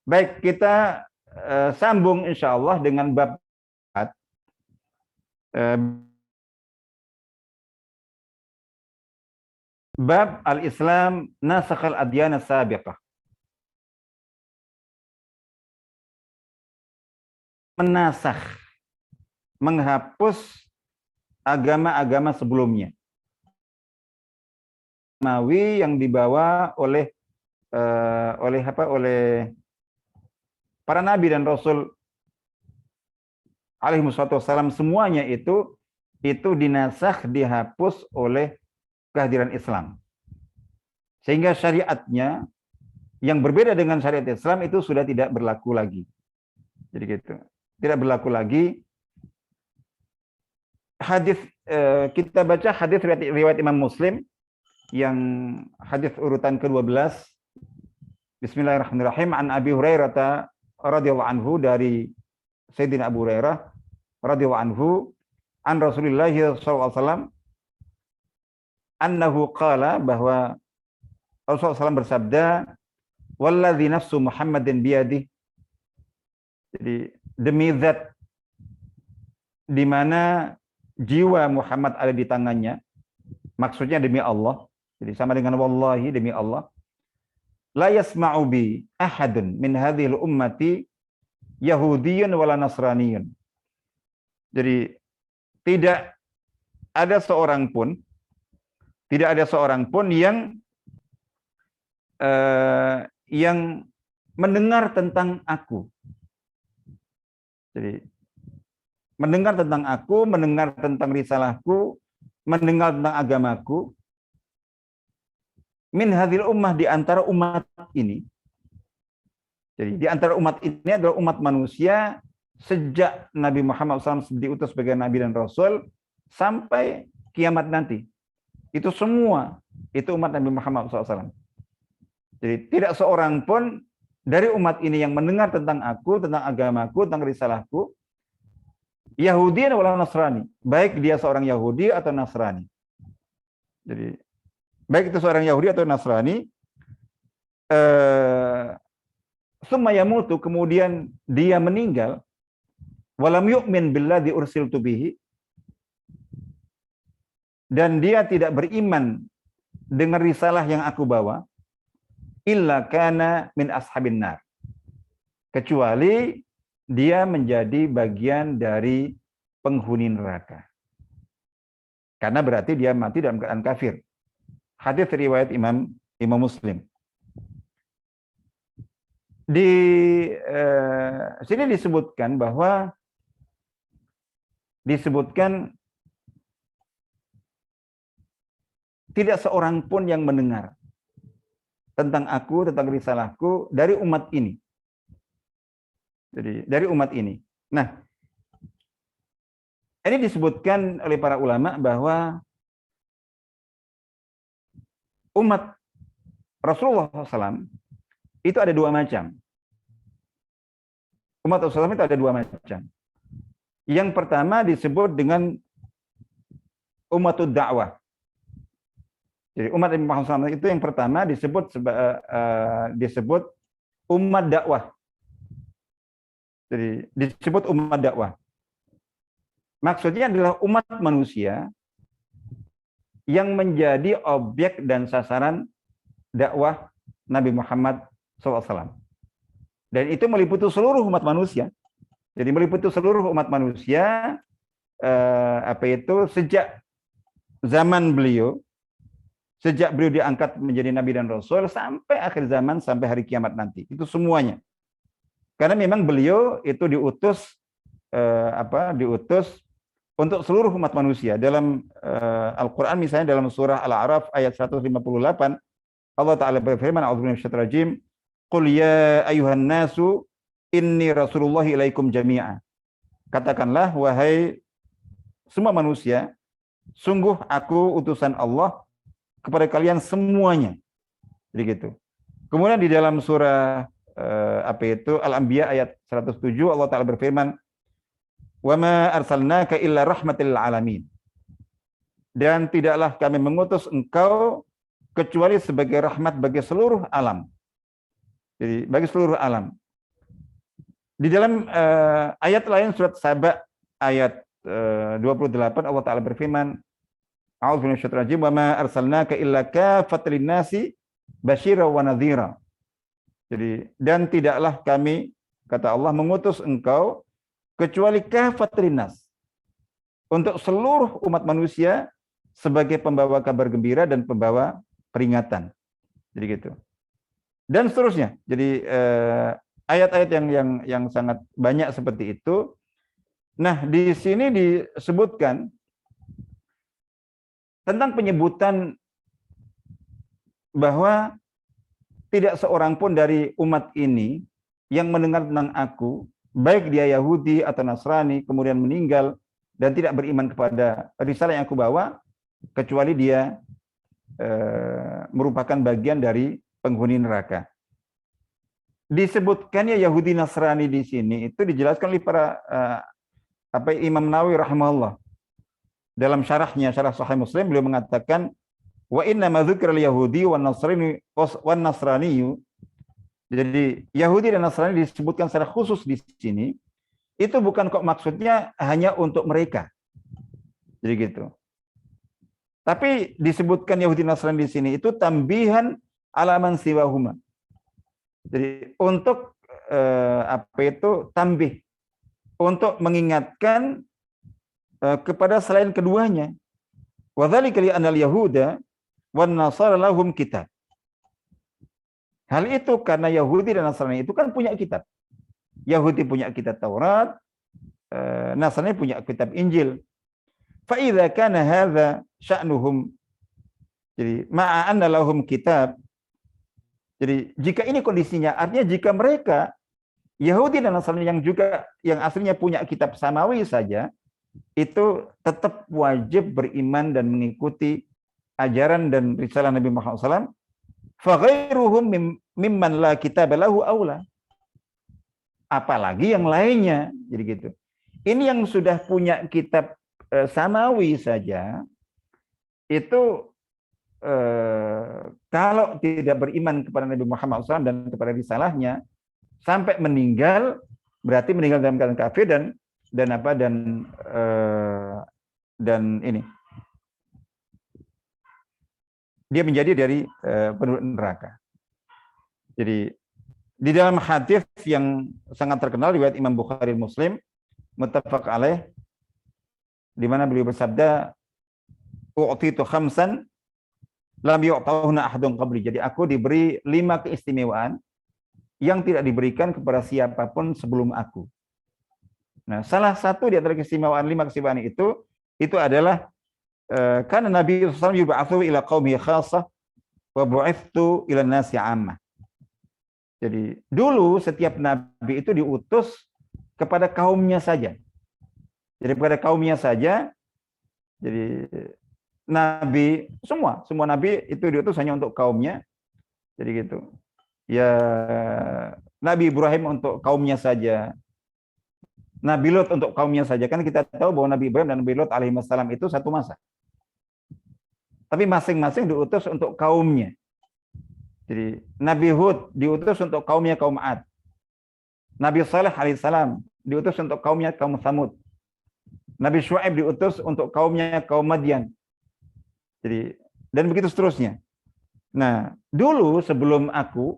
Baik, kita sambung insyaallah dengan bab bab al-Islam nasakhal adyan as-sabiqah. Menasakh, menghapus agama-agama sebelumnya. Mawi yang dibawa oleh para nabi dan rasul alaihi wassalam, semuanya itu dinasakh, dihapus oleh kehadiran Islam. Sehingga syariatnya yang berbeda dengan syariat Islam itu sudah tidak berlaku lagi. Jadi gitu. Tidak berlaku lagi. Hadis kita baca hadis riwayat Imam Muslim yang hadis urutan ke-12. Bismillahirrahmanirrahim. An Abi Hurairah radhiyallahu anhu, dari Sayyidina Abu Hurairah radhiyallahu anhu, an Rasulullah sallallahu alaihi wasallam annahu qala, bahwa Rasulullah SAW bersabda, walladzi nafsu Muhammadin biyadih, jadi demi zat di mana jiwa Muhammad ada di tangannya, maksudnya demi Allah, jadi sama dengan wallahi, demi Allah, la yasma'u bi ahadun min hadhil ummati yahudiyyun wala nasraniyyun, jadi tidak ada seorang pun yang mendengar tentang aku. Jadi mendengar tentang aku, mendengar tentang risalahku, mendengar tentang agamaku, min hadhil ummah, di antara umat ini. Jadi di antara umat ini adalah umat manusia sejak Nabi Muhammad SAW diutus sebagai Nabi dan Rasul sampai kiamat nanti. Itu semua, itu umat Nabi Muhammad SAW. Jadi tidak seorang pun dari umat ini yang mendengar tentang aku, tentang agamaku, tentang risalahku, Yahudi atau Nasrani, baik dia seorang Yahudi atau Nasrani. Jadi baik itu seorang Yahudi atau Nasrani, summa yamutu, kemudian dia meninggal, walam yu'min billadzi ursiltu bihi, dan dia tidak beriman dengan risalah yang aku bawa, illa kana min ashabin nar, kecuali dia menjadi bagian dari penghuni neraka. Karena berarti dia mati dalam keadaan kafir. Hadis riwayat Imam Muslim. Di sini disebutkan bahwa tidak seorang pun yang mendengar tentang aku, tentang risalahku dari umat ini. Jadi dari umat ini. Nah, ini disebutkan oleh para ulama bahwa umat Rasulullah SAW itu ada dua macam. Umat Rasulullah itu ada dua macam. Yang pertama disebut dengan umatud dakwah. Jadi umat Nabi Muhammad SAW itu yang pertama disebut umat dakwah. Jadi disebut umat dakwah. Maksudnya adalah umat manusia yang menjadi objek dan sasaran dakwah Nabi Muhammad SAW. Dan itu meliputi seluruh umat manusia. Jadi meliputi seluruh umat manusia, sejak zaman beliau, sejak beliau diangkat menjadi Nabi dan Rasul sampai akhir zaman, sampai hari kiamat nanti. Itu semuanya. Karena memang beliau itu diutus untuk seluruh umat manusia. Dalam Al-Qur'an misalnya dalam surah Al-A'raf ayat 158, Allah Ta'ala berfirman, a'udzubillahi minasyaitonir rajim, qul ya ayyuhan nasu inni rasulullah ilaikum jami'a. Katakanlah, wahai semua manusia, sungguh aku utusan Allah kepada kalian semuanya. Jadi gitu. Kemudian di dalam surah Al-Anbiya ayat 107, Allah Ta'ala berfirman, wa ma arsalnaka illa rahmatil alamin. Dan tidaklah kami mengutus engkau kecuali sebagai rahmat bagi seluruh alam. Jadi bagi seluruh alam. Di dalam ayat lain surat Saba ayat 28 Allah Ta'ala berfirman, A'udzu minasyaitonir rajim, wa ma arsalnaka illa kaffatan lin-nasi basyira wa nadhira. Jadi dan tidaklah kami, kata Allah, mengutus engkau kecuali kaffatan lin-nas, untuk seluruh umat manusia sebagai pembawa kabar gembira dan pembawa peringatan. Jadi gitu. Dan seterusnya. Jadi ayat-ayat yang sangat banyak seperti itu. Nah, di sini disebutkan tentang penyebutan bahwa tidak seorang pun dari umat ini yang mendengar tentang aku, baik dia Yahudi atau Nasrani, kemudian meninggal dan tidak beriman kepada risalah yang aku bawa, kecuali dia merupakan bagian dari penghuni neraka. Disebutkannya Yahudi Nasrani di sini itu dijelaskan oleh para Imam Nawawi rahimahullah. Dalam syarahnya, syarah Sahih Muslim, beliau mengatakan, wa inna ma dzukira al-yahudi wan nasrani. Jadi Yahudi dan Nasrani disebutkan secara khusus di sini, itu bukan kok maksudnya hanya untuk mereka. Jadi gitu. Tapi disebutkan Yahudi Nasrani di sini itu tambihan alaman siwahuma. Jadi untuk tambih, untuk mengingatkan kepada selain keduanya. Wa dzalika li anal yahuda wan nasara lahum kitab. Hal itu karena Yahudi dan Nasrani itu kan punya kitab. Yahudi punya kitab Taurat, Nasrani punya kitab Injil. Fa idza kana hadza sya'nuhum. Jadi ma'a anna lahum kitab. Jadi jika ini kondisinya, artinya jika mereka Yahudi dan Nasrani yang aslinya punya kitab samawi saja, itu tetap wajib beriman dan mengikuti ajaran dan risalah Nabi Muhammad SAW. Faghairuhum mimman la kitaba lahu aula. Apalagi yang lainnya, jadi gitu. Ini yang sudah punya kitab samawi saja, itu kalau tidak beriman kepada Nabi Muhammad SAW dan kepada risalahnya sampai meninggal, berarti meninggal dalam keadaan kafir dan ini dia menjadi dari penduduk neraka. Jadi di dalam hadis yang sangat terkenal riwayat Imam Bukhari Muslim muttafaq alaih, di mana beliau bersabda, u'titu khamsan lam yu'tahunna ahadun qabli. Jadi aku diberi 5 keistimewaan yang tidak diberikan kepada siapapun sebelum aku. Nah, salah satu di antara keistimewaan 5 keistimewaan itu adalah karena Nabi SAW yub'atsu ila qaumihi khassah wa bu'ithtu ila nasi 'ammah. Jadi dulu setiap nabi itu diutus kepada kaumnya saja. Jadi kepada kaumnya saja. Jadi nabi semua nabi itu diutus hanya untuk kaumnya. Jadi gitu. Ya, Nabi Ibrahim untuk kaumnya saja. Nabi Lot untuk kaumnya saja. Kan kita tahu bahwa Nabi Ibrahim dan Nabi Lot alaihissalam itu satu masa. Tapi masing-masing diutus untuk kaumnya. Jadi Nabi Hud diutus untuk kaumnya kaum Ad. Nabi Saleh alaihissalam diutus untuk kaumnya kaum Tsamud. Nabi Syuaib diutus untuk kaumnya kaum Madian. Jadi dan begitu seterusnya. Nah, dulu sebelum aku,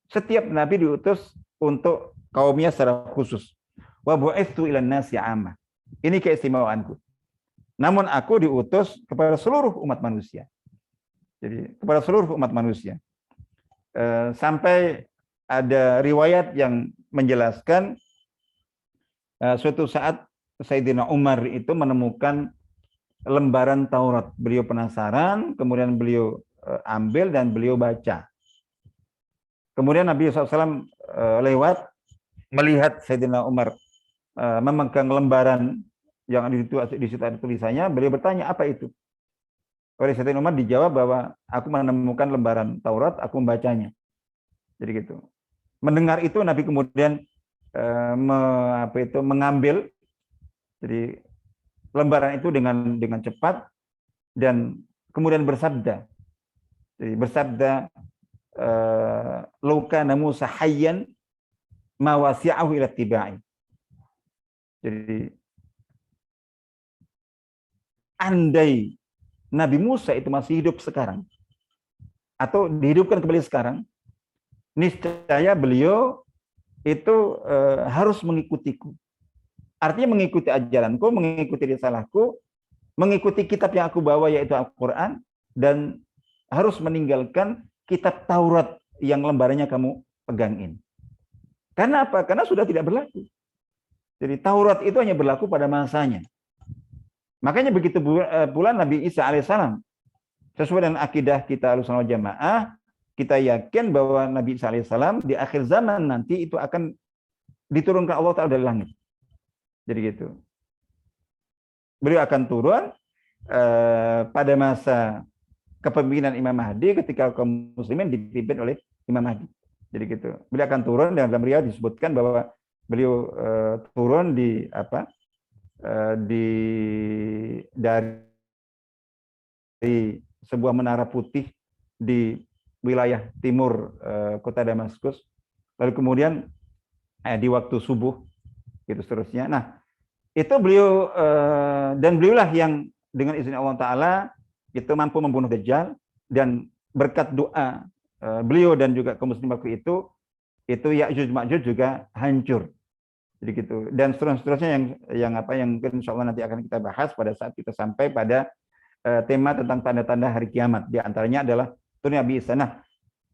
setiap nabi diutus untuk kaumnya secara khusus. Wa bu'itsu ilan nasi 'ammah. Ini keistimewaanku. Namun aku diutus kepada seluruh umat manusia. Jadi kepada seluruh umat manusia. Sampai ada riwayat yang menjelaskan suatu saat Sayyidina Umar itu menemukan lembaran Taurat. Beliau penasaran, kemudian beliau ambil dan beliau baca. Kemudian Nabi SAW lewat, melihat Sayyidina Umar memegang lembaran yang di situ ada tulisannya. Beliau bertanya, apa itu? Oleh Sayyidina Umar dijawab bahwa aku menemukan lembaran Taurat, aku membacanya. Jadi gitu. Mendengar itu Nabi kemudian mengambil jadi lembaran itu dengan cepat dan kemudian bersabda, Jadi bersabda, "Lau kana Musa hayyan ma wasi'ahu ila tibai." Jadi andai Nabi Musa itu masih hidup sekarang atau dihidupkan kembali sekarang, niscaya beliau itu harus mengikutiku. Artinya mengikuti ajaranku, mengikuti risalahku, mengikuti kitab yang aku bawa yaitu Al-Quran, dan harus meninggalkan kitab Taurat yang lembarannya kamu pegangin. Karena apa? Karena sudah tidak berlaku. Jadi Taurat itu hanya berlaku pada masanya. Makanya begitu pula Nabi Isa alaihissalam. Sesuai dengan akidah kita Ahlussunnah wal Jamaah, kita yakin bahwa Nabi Isa alaihissalam di akhir zaman nanti itu akan diturunkan Allah Ta'ala dari langit. Jadi gitu. Beliau akan turun pada masa kepemimpinan Imam Mahdi ketika kaum muslimin dipimpin oleh Imam Mahdi. Jadi gitu. Beliau akan turun, dan dalam riwayat disebutkan bahwa beliau turun dari sebuah menara putih di wilayah timur kota Damaskus. Lalu kemudian di waktu subuh gitu seterusnya. Nah, itu beliau dan beliaulah yang dengan izin Allah Ta'ala itu mampu membunuh Dajjal, dan berkat doa beliau dan juga kaum muslimin waktu itu Ya'juj Ma'juj juga hancur. Jadi gitu. Dan seterusnya yang mungkin insya Allah nanti akan kita bahas pada saat kita sampai pada tema tentang tanda-tanda hari kiamat. Di antaranya adalah turun Nabi Isa. Nah,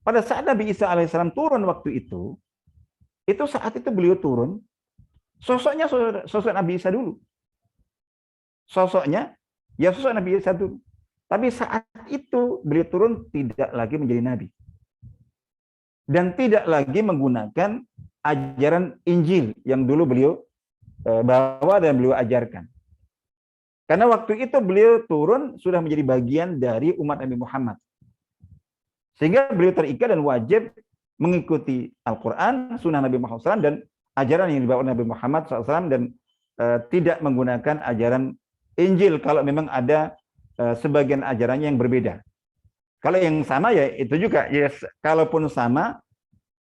pada saat Nabi Isa alaihissalam turun waktu itu saat itu beliau turun, sosoknya sosok Nabi Isa dulu. Sosoknya, ya sosok Nabi Isa dulu. Tapi saat itu beliau turun tidak lagi menjadi Nabi. Dan tidak lagi menggunakan ajaran Injil yang dulu beliau bawa dan beliau ajarkan. Karena waktu itu beliau turun sudah menjadi bagian dari umat Nabi Muhammad. Sehingga beliau terikat dan wajib mengikuti Al-Quran, sunnah Nabi Muhammad SAW, dan ajaran yang dibawa Nabi Muhammad SAW, dan tidak menggunakan ajaran Injil kalau memang ada sebagian ajarannya yang berbeda. Kalau yang sama ya itu juga, yes, kalaupun sama,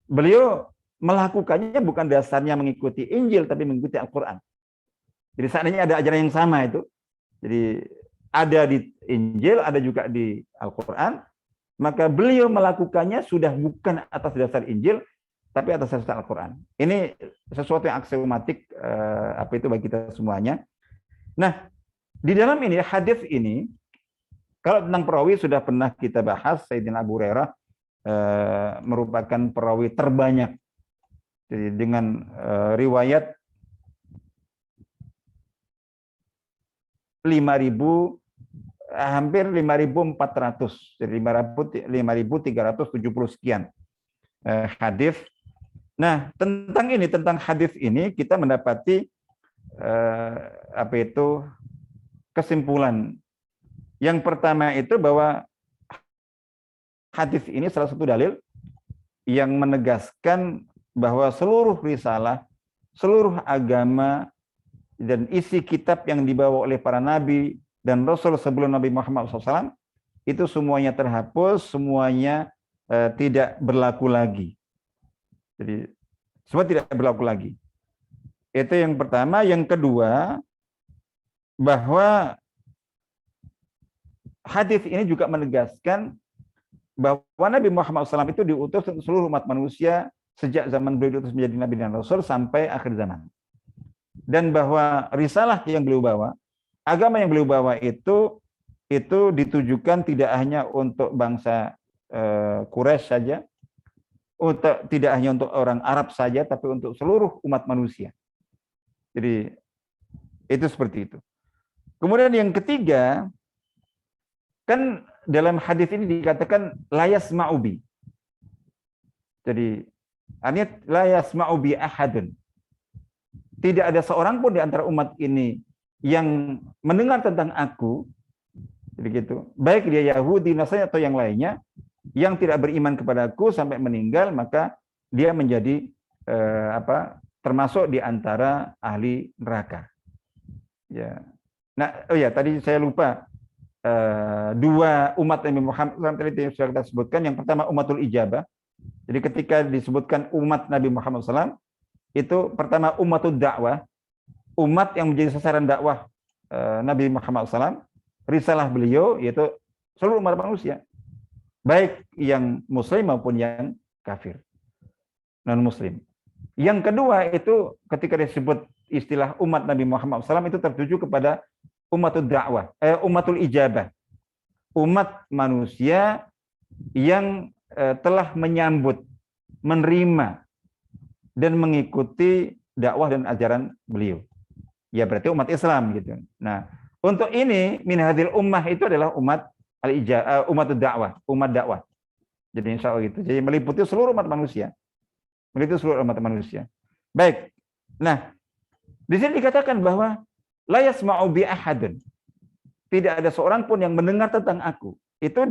beliau melakukannya bukan dasarnya mengikuti Injil, tapi mengikuti Al-Quran. Jadi seandainya ada ajaran yang sama itu, jadi ada di Injil, ada juga di Al-Quran, maka beliau melakukannya sudah bukan atas dasar Injil, tapi atas dasar Al-Quran. Ini sesuatu yang aksiomatik bagi kita semuanya. Nah, di dalam ini hadis ini, kalau tentang perawi sudah pernah kita bahas. Sayyidina Abu Hurairah merupakan perawi terbanyak. Jadi dengan riwayat 5.000, hampir 5.400, jadi 5.370 sekian hadis. Nah, tentang hadis ini kita mendapati kesimpulan. Yang pertama itu bahwa hadis ini salah satu dalil yang menegaskan bahwa seluruh risalah, seluruh agama, dan isi kitab yang dibawa oleh para nabi dan rasul sebelum Nabi Muhammad SAW itu semuanya terhapus, semuanya tidak berlaku lagi. Jadi semua tidak berlaku lagi. Itu yang pertama. Yang kedua, bahwa hadis ini juga menegaskan bahwa Nabi Muhammad SAW itu diutus untuk seluruh umat manusia sejak zaman beliau diutus menjadi Nabi dan Rasul sampai akhir zaman. Dan bahwa risalah yang beliau bawa, agama yang beliau bawa itu ditujukan tidak hanya untuk bangsa Quraisy saja, tidak hanya untuk orang Arab saja, tapi untuk seluruh umat manusia. Jadi itu seperti itu. Kemudian yang ketiga, kan dalam hadis ini dikatakan la yasma'u bi. Jadi artinya la yasma'u bi ahadun. Tidak ada seorang pun di antara umat ini yang mendengar tentang aku, begitu. Baik dia Yahudi, Nasrani atau yang lainnya, yang tidak beriman kepadaku sampai meninggal, maka dia menjadi termasuk di antara ahli neraka. Ya. Nah, tadi saya lupa. dua umat Nabi Muhammad tadi sudah kita sebutkan. Yang pertama umatul ijabah. Jadi ketika disebutkan umat Nabi Muhammad SAW, itu pertama umatul dakwah, umat yang menjadi sasaran dakwah Nabi Muhammad SAW, risalah beliau yaitu seluruh umat manusia, baik yang muslim maupun yang kafir, non muslim. Yang kedua itu ketika disebut istilah umat Nabi Muhammad SAW itu tertuju kepada umatul dakwah, umatul ijabah, umat manusia yang telah menyambut, menerima dan mengikuti dakwah dan ajaran beliau. Ya berarti umat Islam gitu. Nah, untuk ini min hadhil ummah itu adalah umat umatul dakwah, umat dakwah. Jadi insya Allah gitu. Jadi meliputi seluruh umat manusia. Meliputi seluruh umat manusia. Baik. Nah, di sini dikatakan bahwa la yasma'u bi ahadun. Tidak ada seorang pun yang mendengar tentang aku. Itu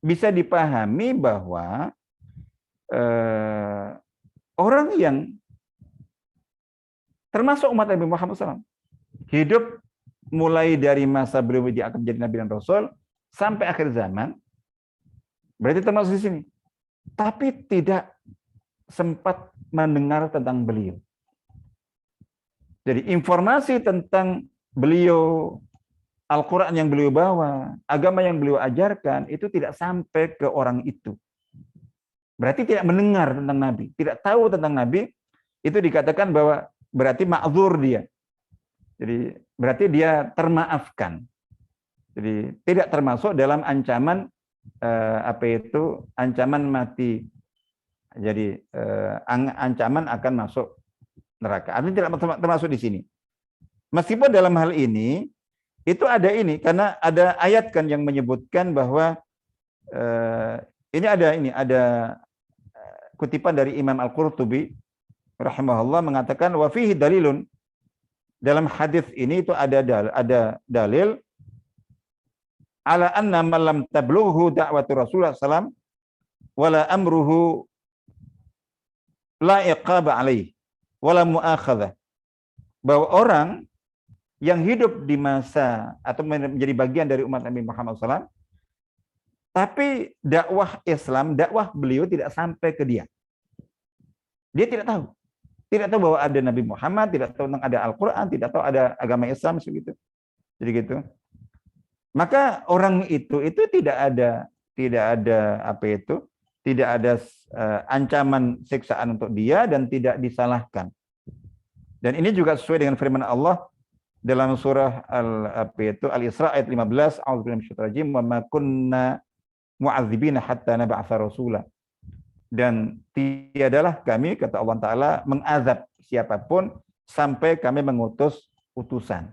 bisa dipahami bahwa orang yang termasuk umat Nabi Muhammad SAW hidup mulai dari masa beliau akan menjadi Nabi dan Rasul sampai akhir zaman, berarti termasuk di sini. Tapi tidak sempat mendengar tentang beliau. Jadi informasi tentang beliau, Al-Quran yang beliau bawa, agama yang beliau ajarkan, itu tidak sampai ke orang itu. Berarti tidak mendengar tentang Nabi, tidak tahu tentang Nabi, itu dikatakan bahwa berarti ma'dzur dia. Jadi berarti dia termaafkan. Jadi tidak termasuk dalam ancaman ancaman mati. Jadi ancaman akan masuk neraka. Artinya tidak termasuk di sini. Meskipun dalam hal ini itu ada ini karena ada ayat kan yang menyebutkan bahwa ada kutipan dari Imam Al-Qurtubi rahimahullah mengatakan wa fihi dalilun, dalam hadis ini itu ada dalil ala anna man lam tablughu da'watu Rasulullah sallam wala amruhu la iqaba alaihi wala mu'akhadhah, bahwa orang yang hidup di masa atau menjadi bagian dari umat Nabi Muhammad SAW, tapi dakwah Islam, dakwah beliau tidak sampai ke dia. Dia tidak tahu. Tidak tahu bahwa ada Nabi Muhammad, tidak tahu tentang ada Al-Quran, tidak tahu ada agama Islam segitu. Jadi gitu. Maka orang itu tidak ada ancaman siksaan untuk dia dan tidak disalahkan. Dan ini juga sesuai dengan firman Allah dalam surah Al-Isra ayat 15, a'udzubillahi minasyaitonir rajim, wa ma kunna mu'adzibina hatta nab'atsa rasula. Dan tiadalah kami, kata Allah Ta'ala, mengazab siapapun sampai kami mengutus utusan.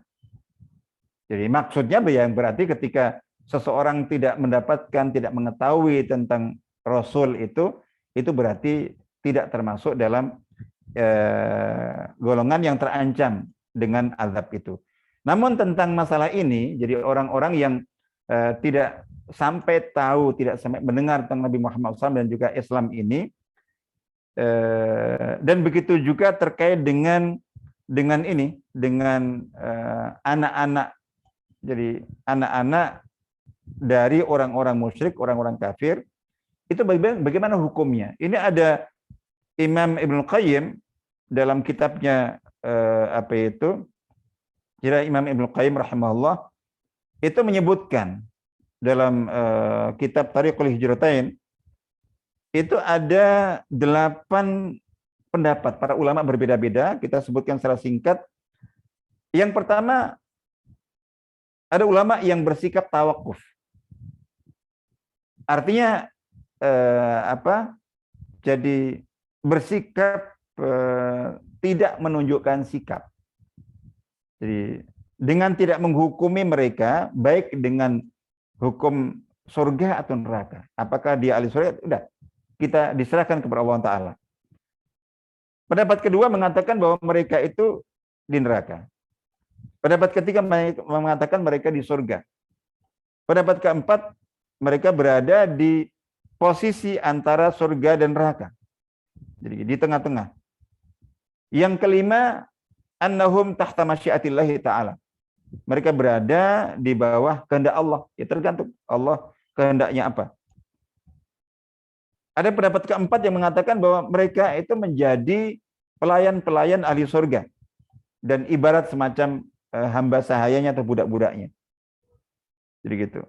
Jadi maksudnya yang berarti ketika seseorang tidak mendapatkan, tidak mengetahui tentang Rasul itu berarti tidak termasuk dalam golongan yang terancam dengan azab itu. Namun tentang masalah ini, jadi orang-orang yang tidak sampai tahu, tidak sampai mendengar tentang Nabi Muhammad SAW dan juga Islam ini, dan begitu juga terkait dengan anak-anak, jadi anak-anak dari orang-orang musyrik, orang-orang kafir, itu bagaimana hukumnya? Ini ada Imam Ibnu Qayyim dalam kitabnya Imam Ibnu Qayyim rahimahullah itu menyebutkan dalam kitab Thariqul Hijratain itu ada 8 pendapat para ulama berbeda-beda, kita sebutkan secara singkat. Yang pertama, ada ulama yang bersikap tawakuf. Artinya jadi bersikap tidak menunjukkan sikap. Jadi dengan tidak menghukumi mereka baik dengan hukum surga atau neraka. Apakah dia ahli surga? Udah, kita diserahkan kepada Allah Ta'ala. Pendapat kedua mengatakan bahwa mereka itu di neraka. Pendapat ketiga mengatakan mereka di surga. Pendapat keempat, mereka berada di posisi antara surga dan neraka. Jadi di tengah-tengah. Yang kelima, annahum tahta masyiatillahi ta'ala. Mereka berada di bawah kehendak Allah. Ya tergantung Allah kehendaknya apa. Ada pendapat keempat yang mengatakan bahwa mereka itu menjadi pelayan-pelayan ahli surga dan ibarat semacam hamba sahayanya atau budak-budaknya. Jadi gitu.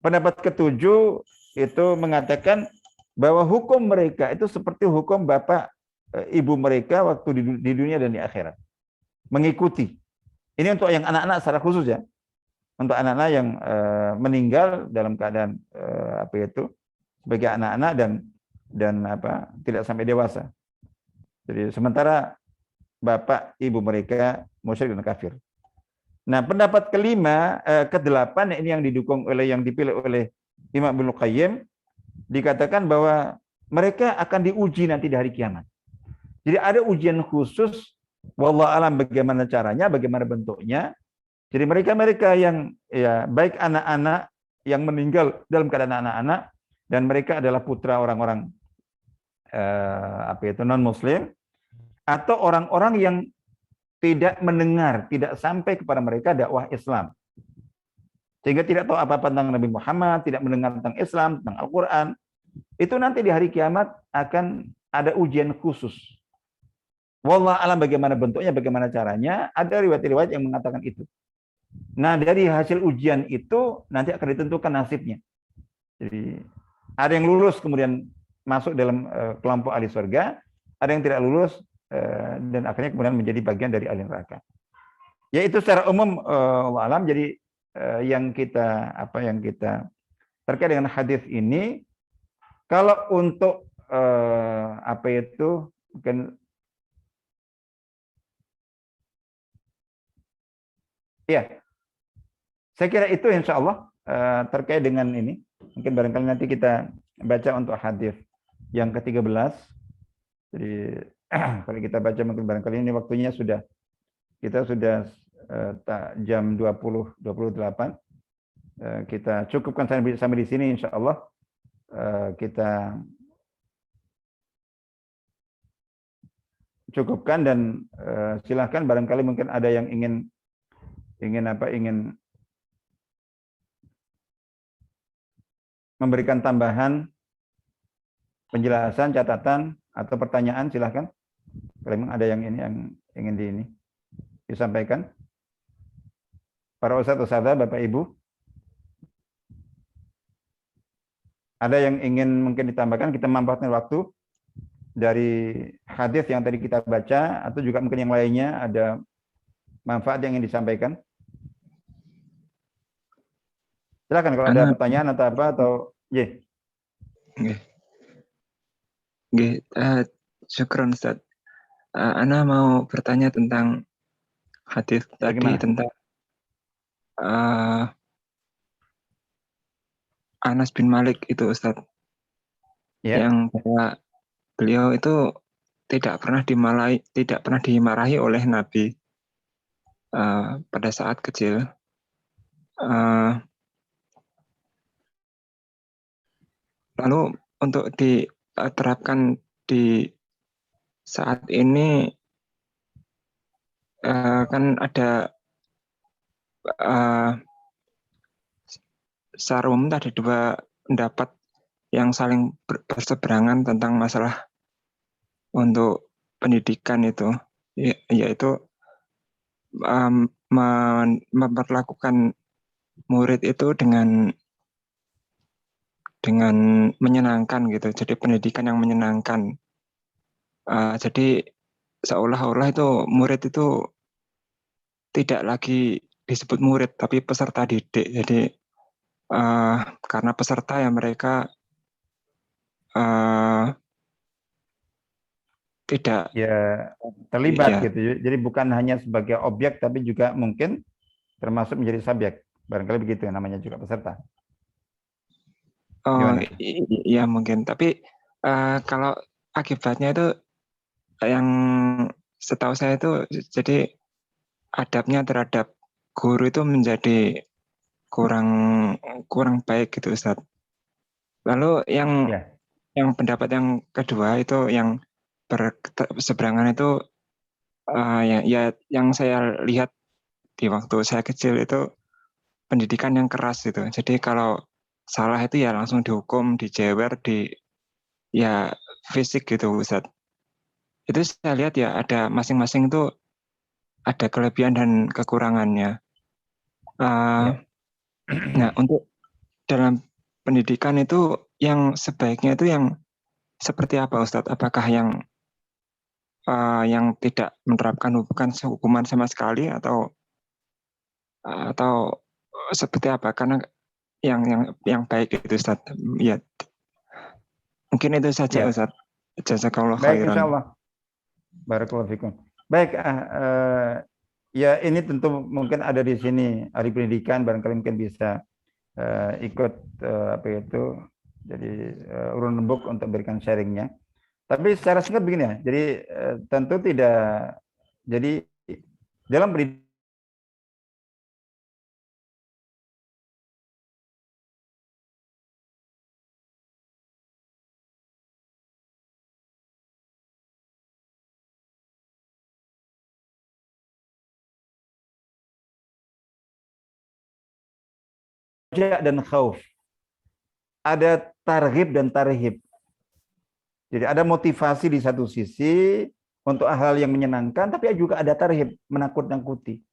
Pendapat ketujuh itu mengatakan bahwa hukum mereka itu seperti hukum bapak ibu mereka waktu di dunia dan di akhirat. Mengikuti. Ini untuk yang anak-anak secara khusus ya. Untuk anak-anak yang meninggal dalam keadaan apa itu sebagai anak-anak dan apa tidak sampai dewasa. Jadi sementara bapak ibu mereka musyrik dan kafir. Nah, pendapat kelima, kedelapan ini yang didukung oleh yang dipilih oleh Imam Ibnu Qayyim dikatakan bahwa mereka akan diuji nanti di hari kiamat. Jadi ada ujian khusus, wallahu alam bagaimana caranya, bagaimana bentuknya. Jadi mereka yang ya baik anak-anak yang meninggal dalam keadaan anak-anak dan mereka adalah putra orang-orang apa itu non-muslim atau orang-orang yang tidak mendengar, tidak sampai kepada mereka dakwah Islam. Sehingga tidak tahu apa-apa tentang Nabi Muhammad, tidak mendengar tentang Islam, tentang Al-Quran. Itu nanti di hari kiamat akan ada ujian khusus. Wallah alam bagaimana bentuknya, bagaimana caranya, ada riwayat-riwayat yang mengatakan itu. Nah, dari hasil ujian itu nanti akan ditentukan nasibnya. Jadi ada yang lulus kemudian masuk dalam kelompok ahli surga, ada yang tidak lulus dan akhirnya kemudian menjadi bagian dari ahli neraka. Yaitu secara umum Allah alam. Jadi yang kita terkait dengan hadis ini, kalau untuk apa itu mungkin ya, saya kira itu insya Allah terkait dengan ini. Mungkin barangkali nanti kita baca untuk hadis yang ke-13. Jadi kalau kita baca mungkin barangkali ini waktunya kita sudah jam 20.28. Kita cukupkan sampai di sini insya Allah. Kita cukupkan dan silahkan barangkali mungkin ada yang ingin memberikan tambahan penjelasan, catatan atau pertanyaan, silahkan. Kalau memang ada yang ingin disampaikan. Para ustadz, ustadzah, Bapak Ibu. Ada yang ingin mungkin ditambahkan, kita memanfaatkan waktu dari hadis yang tadi kita baca atau juga mungkin yang lainnya ada manfaat yang ingin disampaikan. Silakan kalau ada pertanyaan atau apa atau syukron Ustaz. Ana mau bertanya tentang hadis tadi tentang Anas bin Malik itu Ustaz. Yang bahwa beliau itu tidak pernah dimarahi oleh Nabi pada saat kecil. Lalu untuk diterapkan di saat ini kan ada secara umum ada dua pendapat yang saling berseberangan tentang masalah untuk pendidikan itu, yaitu memperlakukan murid itu dengan menyenangkan gitu, jadi pendidikan yang menyenangkan. Jadi seolah-olah itu murid itu tidak lagi disebut murid tapi peserta didik. Jadi karena peserta yang mereka tidak terlibat gitu. Jadi bukan hanya sebagai objek tapi juga mungkin termasuk menjadi subjek. Barangkali begitu yang namanya juga peserta. Iya mungkin, tapi kalau akibatnya itu yang setahu saya itu jadi adabnya terhadap guru itu menjadi kurang baik gitu Ustaz. Lalu yang pendapat yang kedua itu yang berseberangan itu ya yang saya lihat di waktu saya kecil itu pendidikan yang keras gitu. Jadi kalau salah itu ya langsung dihukum, dijewer, ya fisik gitu Ustaz. Itu saya lihat ya ada masing-masing itu ada kelebihan dan kekurangannya. Ya. Nah, untuk dalam pendidikan itu yang sebaiknya itu yang seperti apa Ustadz? Apakah yang tidak menerapkan hukuman sama sekali atau seperti apa? Karena yang baik itu Ustadz. Ya, mungkin itu saja Ya. Ustadz. Jazakallah Baik, insya khairan. Allah. Barakallahu fikum. Baik, ya ini tentu mungkin ada di sini ahli pendidikan, barangkali mungkin bisa ikut apa itu, jadi urun rembuk untuk berikan sharingnya. Tapi secara singkat begini ya, jadi tentu tidak, jadi dalam pendidikan dan khauf, ada targhib dan tarhib. Jadi ada motivasi di satu sisi untuk hal yang menyenangkan, tapi juga ada tarhib, menakut-nakuti.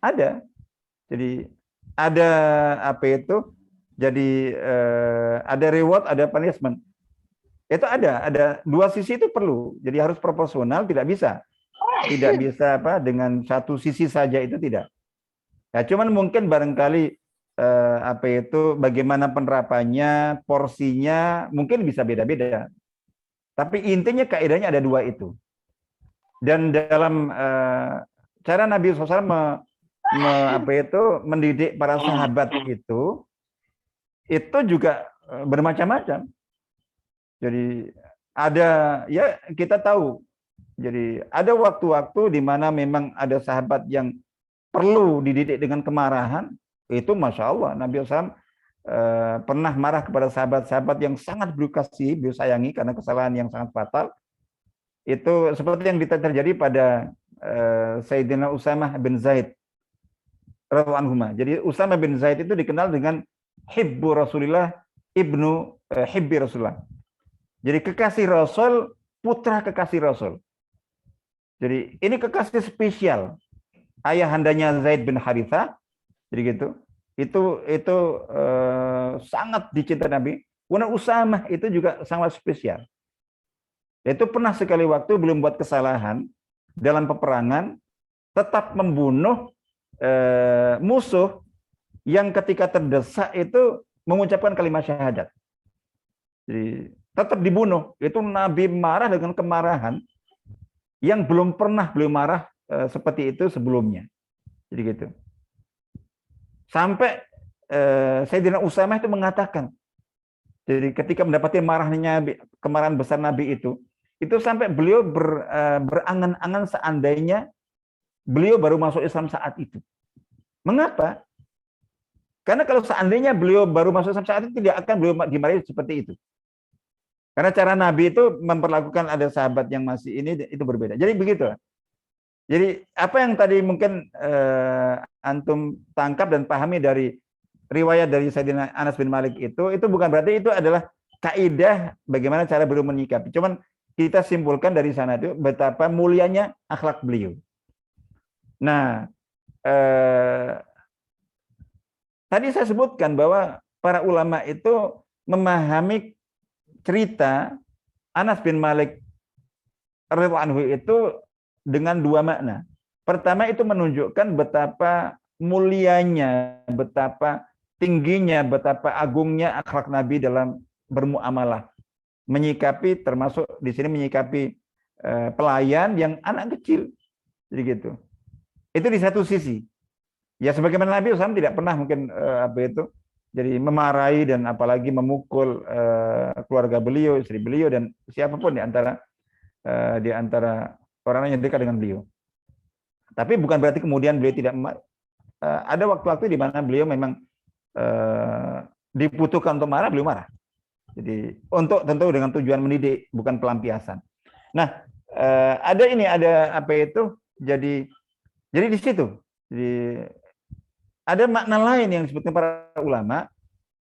Ada. Jadi ada apa itu? Jadi ada reward, ada punishment. Itu ada dua sisi itu perlu. Jadi harus proporsional, tidak bisa apa dengan satu sisi saja, itu tidak. Ya, cuman mungkin barangkali apa itu bagaimana penerapannya, porsinya mungkin bisa beda-beda. Tapi intinya kaidahnya ada dua itu. Dan dalam cara Nabi SAW mendidik para sahabat itu juga bermacam-macam. Jadi ada, ya kita tahu. Jadi ada waktu-waktu di mana memang ada sahabat yang perlu dididik dengan kemarahan. Itu Masya Allah, Nabi SAW pernah marah kepada sahabat-sahabat yang sangat beliau kasihi, beliau sayangi karena kesalahan yang sangat fatal. Itu seperti yang terjadi pada Sayyidina Usamah bin Zaid radhiyallahu anhu. Jadi Usamah bin Zaid itu dikenal dengan hibbu Rasulillah, ibnu hibbi Rasulullah. Jadi kekasih Rasul, putra kekasih Rasul. Jadi ini kekasih spesial. Ayahandanya Zaid bin Harithah, jadi gitu. Itu sangat dicintai Nabi. Kemudian Usamah itu juga sangat spesial. Itu pernah sekali waktu belum buat kesalahan dalam peperangan, tetap membunuh musuh yang ketika terdesak itu mengucapkan kalimat syahadat. Jadi tetap dibunuh. Itu Nabi marah dengan kemarahan yang belum pernah beliau marah seperti itu sebelumnya. Jadi gitu. Sampai Sayyidina Usamah itu mengatakan, jadi ketika mendapati kemarahan besar Nabi itu sampai beliau berangan-angan seandainya beliau baru masuk Islam saat itu. Mengapa? Karena kalau seandainya beliau baru masuk Islam saat itu, tidak akan beliau dimarahi seperti itu. Karena cara Nabi itu memperlakukan ada sahabat yang masih ini, itu berbeda. Jadi begitu. Jadi apa yang tadi mungkin antum tangkap dan pahami dari riwayat dari Sayyidina Anas bin Malik itu bukan berarti itu adalah kaidah bagaimana cara beliau menyikapi. Cuman kita simpulkan dari sana itu betapa mulianya akhlak beliau. Nah, tadi saya sebutkan bahwa para ulama itu memahami cerita Anas bin Malik radhiyallahu anhu itu dengan dua makna. Pertama itu menunjukkan betapa mulianya, betapa tingginya, betapa agungnya akhlak Nabi dalam bermuamalah. Menyikapi, termasuk di sini menyikapi pelayan yang anak kecil. Jadi gitu. Itu di satu sisi. Ya sebagaimana Nabi SAW tidak pernah mungkin jadi memarahi dan apalagi memukul keluarga beliau, istri beliau dan siapapun di antara orang yang dekat dengan beliau. Tapi bukan berarti kemudian beliau tidak ada waktu-waktu di mana beliau memang dibutuhkan untuk marah, beliau marah. Jadi untuk tentu dengan tujuan mendidik, bukan pelampiasan. Nah, ada apa itu? Jadi di situ. Jadi ada makna lain yang disebutkan para ulama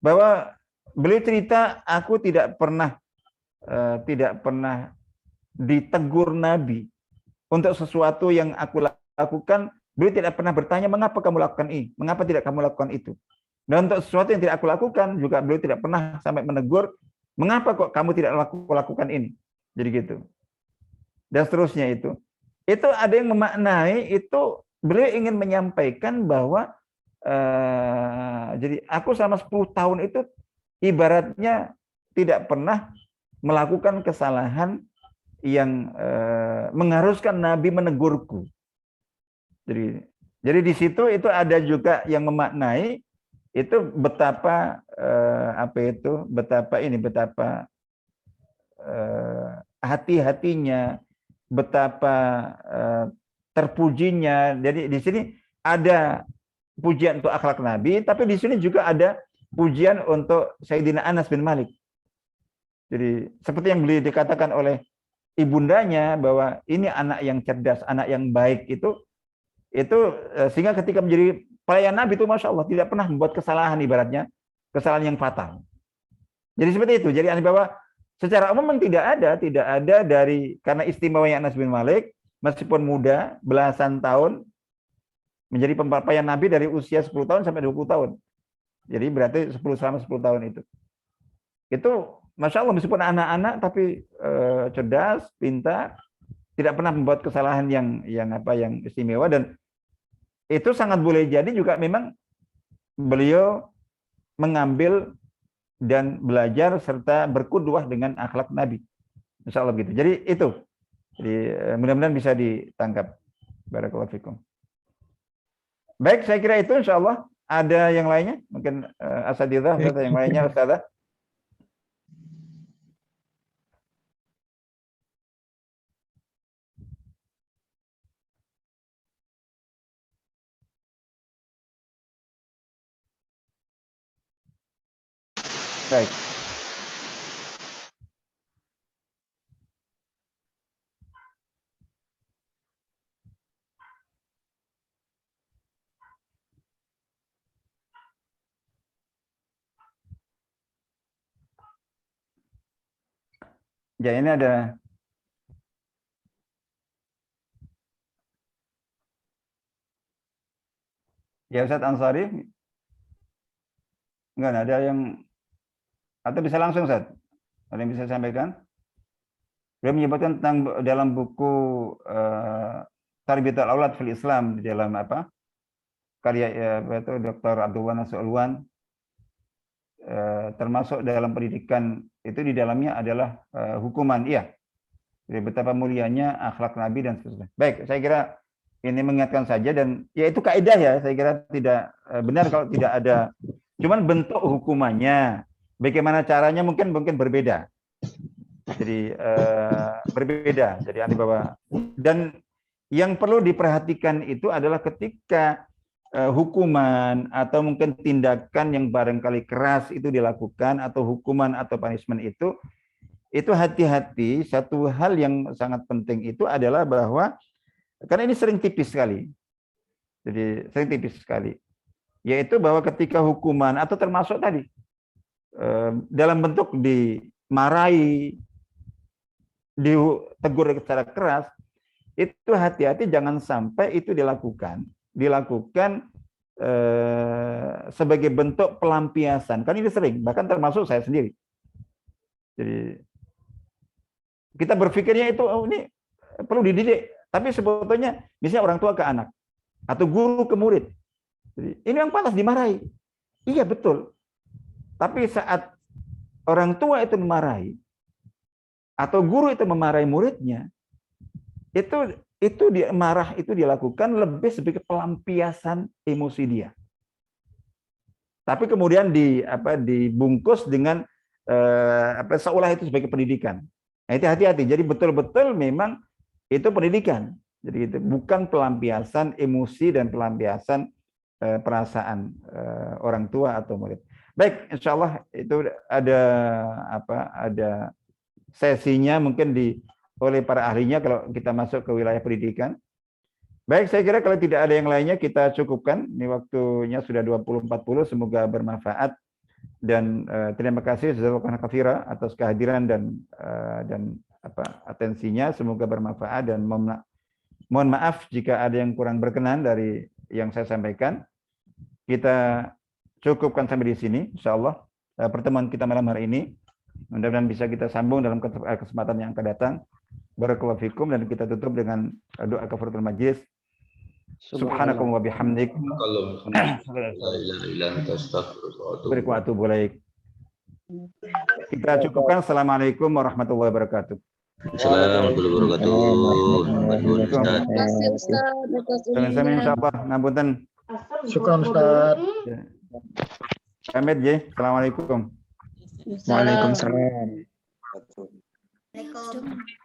bahwa beliau cerita aku tidak pernah ditegur Nabi untuk sesuatu yang aku lakukan. Beliau tidak pernah bertanya mengapa kamu lakukan ini, mengapa tidak kamu lakukan itu. Dan untuk sesuatu yang tidak aku lakukan juga beliau tidak pernah sampai menegur mengapa kok kamu tidak lakukan ini. Jadi gitu. Dan seterusnya itu ada yang memaknai itu beliau ingin menyampaikan bahwa jadi aku selama 10 tahun itu ibaratnya tidak pernah melakukan kesalahan yang mengharuskan Nabi menegurku. Jadi di situ itu ada juga yang memaknai itu betapa betapa hati-hatinya, betapa terpujinya. Jadi di sini ada pujian untuk akhlak Nabi, tapi di sini juga ada pujian untuk Sayyidina Anas bin Malik. Jadi seperti yang beliau dikatakan oleh ibundanya bahwa ini anak yang cerdas, anak yang baik itu sehingga ketika menjadi pelayan Nabi itu Masya Allah tidak pernah membuat kesalahan, ibaratnya kesalahan yang fatal. Jadi seperti itu. Jadi bahwa secara umum tidak ada dari karena istimewanya Anas bin Malik meskipun muda belasan tahun menjadi pelayan Nabi dari usia 10 tahun sampai 20 tahun. Jadi berarti selama 10 tahun itu. Itu Masya Allah meskipun anak-anak tapi cerdas, pintar, tidak pernah membuat kesalahan yang istimewa, dan itu sangat boleh jadi juga memang beliau mengambil dan belajar serta berqudwah dengan akhlak Nabi. Insya Allah begitu. Jadi itu. Jadi mudah-mudahan bisa ditangkap. Barakallahu fikum. Baik, saya kira itu insya Allah. Ada yang lainnya? Mungkin Asadidah atau yang lainnya Ustazah? Baik. Ya, ini ada ya Ustaz Ansari. Enggak ada yang atau bisa langsung Ustaz? Ada yang bisa sampaikan? Beliau menyebutkan tentang dalam buku Tarbiyatul Aulad fil Islam, di dalam karya itu Dr. Abdullah Nasu'ulwan, termasuk dalam pendidikan itu di dalamnya adalah hukuman. Iya. Jadi betapa mulianya akhlak Nabi dan seterusnya. Baik, saya kira ini mengingatkan saja, dan ya itu kaidah ya, saya kira tidak benar kalau tidak ada. Cuman bentuk hukumannya, bagaimana caranya mungkin berbeda. Jadi berbeda. Jadi bahwa dan yang perlu diperhatikan itu adalah ketika hukuman atau mungkin tindakan yang barangkali keras itu dilakukan, atau hukuman atau punishment itu hati-hati. Satu hal yang sangat penting itu adalah bahwa karena ini sering tipis sekali. Jadi sering tipis sekali. Yaitu bahwa ketika hukuman atau termasuk tadi dalam bentuk dimarahi, ditegur secara keras, itu hati-hati jangan sampai itu dilakukan sebagai bentuk pelampiasan. Kan ini sering, bahkan termasuk saya sendiri. Jadi kita berpikirnya itu ini perlu dididik, tapi sebetulnya misalnya orang tua ke anak atau guru ke murid. Jadi, ini yang pantas dimarahi. Iya betul. Tapi saat orang tua itu memarahi atau guru itu memarahi muridnya, itu dia marah itu dilakukan lebih sebagai pelampiasan emosi dia. Tapi kemudian dibungkus dengan seolah itu sebagai pendidikan. Nah, itu hati-hati. Jadi betul-betul memang itu pendidikan. Jadi itu bukan pelampiasan emosi dan pelampiasan perasaan orang tua atau murid. Baik, insya Allah itu ada sesinya mungkin oleh para ahlinya kalau kita masuk ke wilayah pendidikan. Baik, saya kira kalau tidak ada yang lainnya kita cukupkan. Ini waktunya sudah 20.40. Semoga bermanfaat dan terima kasih jazakallahu khairan atas kehadiran dan atensinya. Semoga bermanfaat dan mohon maaf jika ada yang kurang berkenan dari yang saya sampaikan. Kita cukupkan sampai di sini, insyaallah. Pertemuan kita malam hari ini mudah-mudahan bisa kita sambung dalam kesempatan yang akan datang. Barakallahu fikum, dan kita tutup dengan doa kafaratul majlis. Subhanakallah wa bihamdik. Kita cukupkan. Assalamualaikum warahmatullahi wabarakatuh. Assalamualaikum warahmatullahi wabarakatuh. Sama-sama insyaallah. Ngapunten. Syukran Ustaz. Pamit ya. Assalamualaikum. Waalaikumsalam. Waalaikumsalam.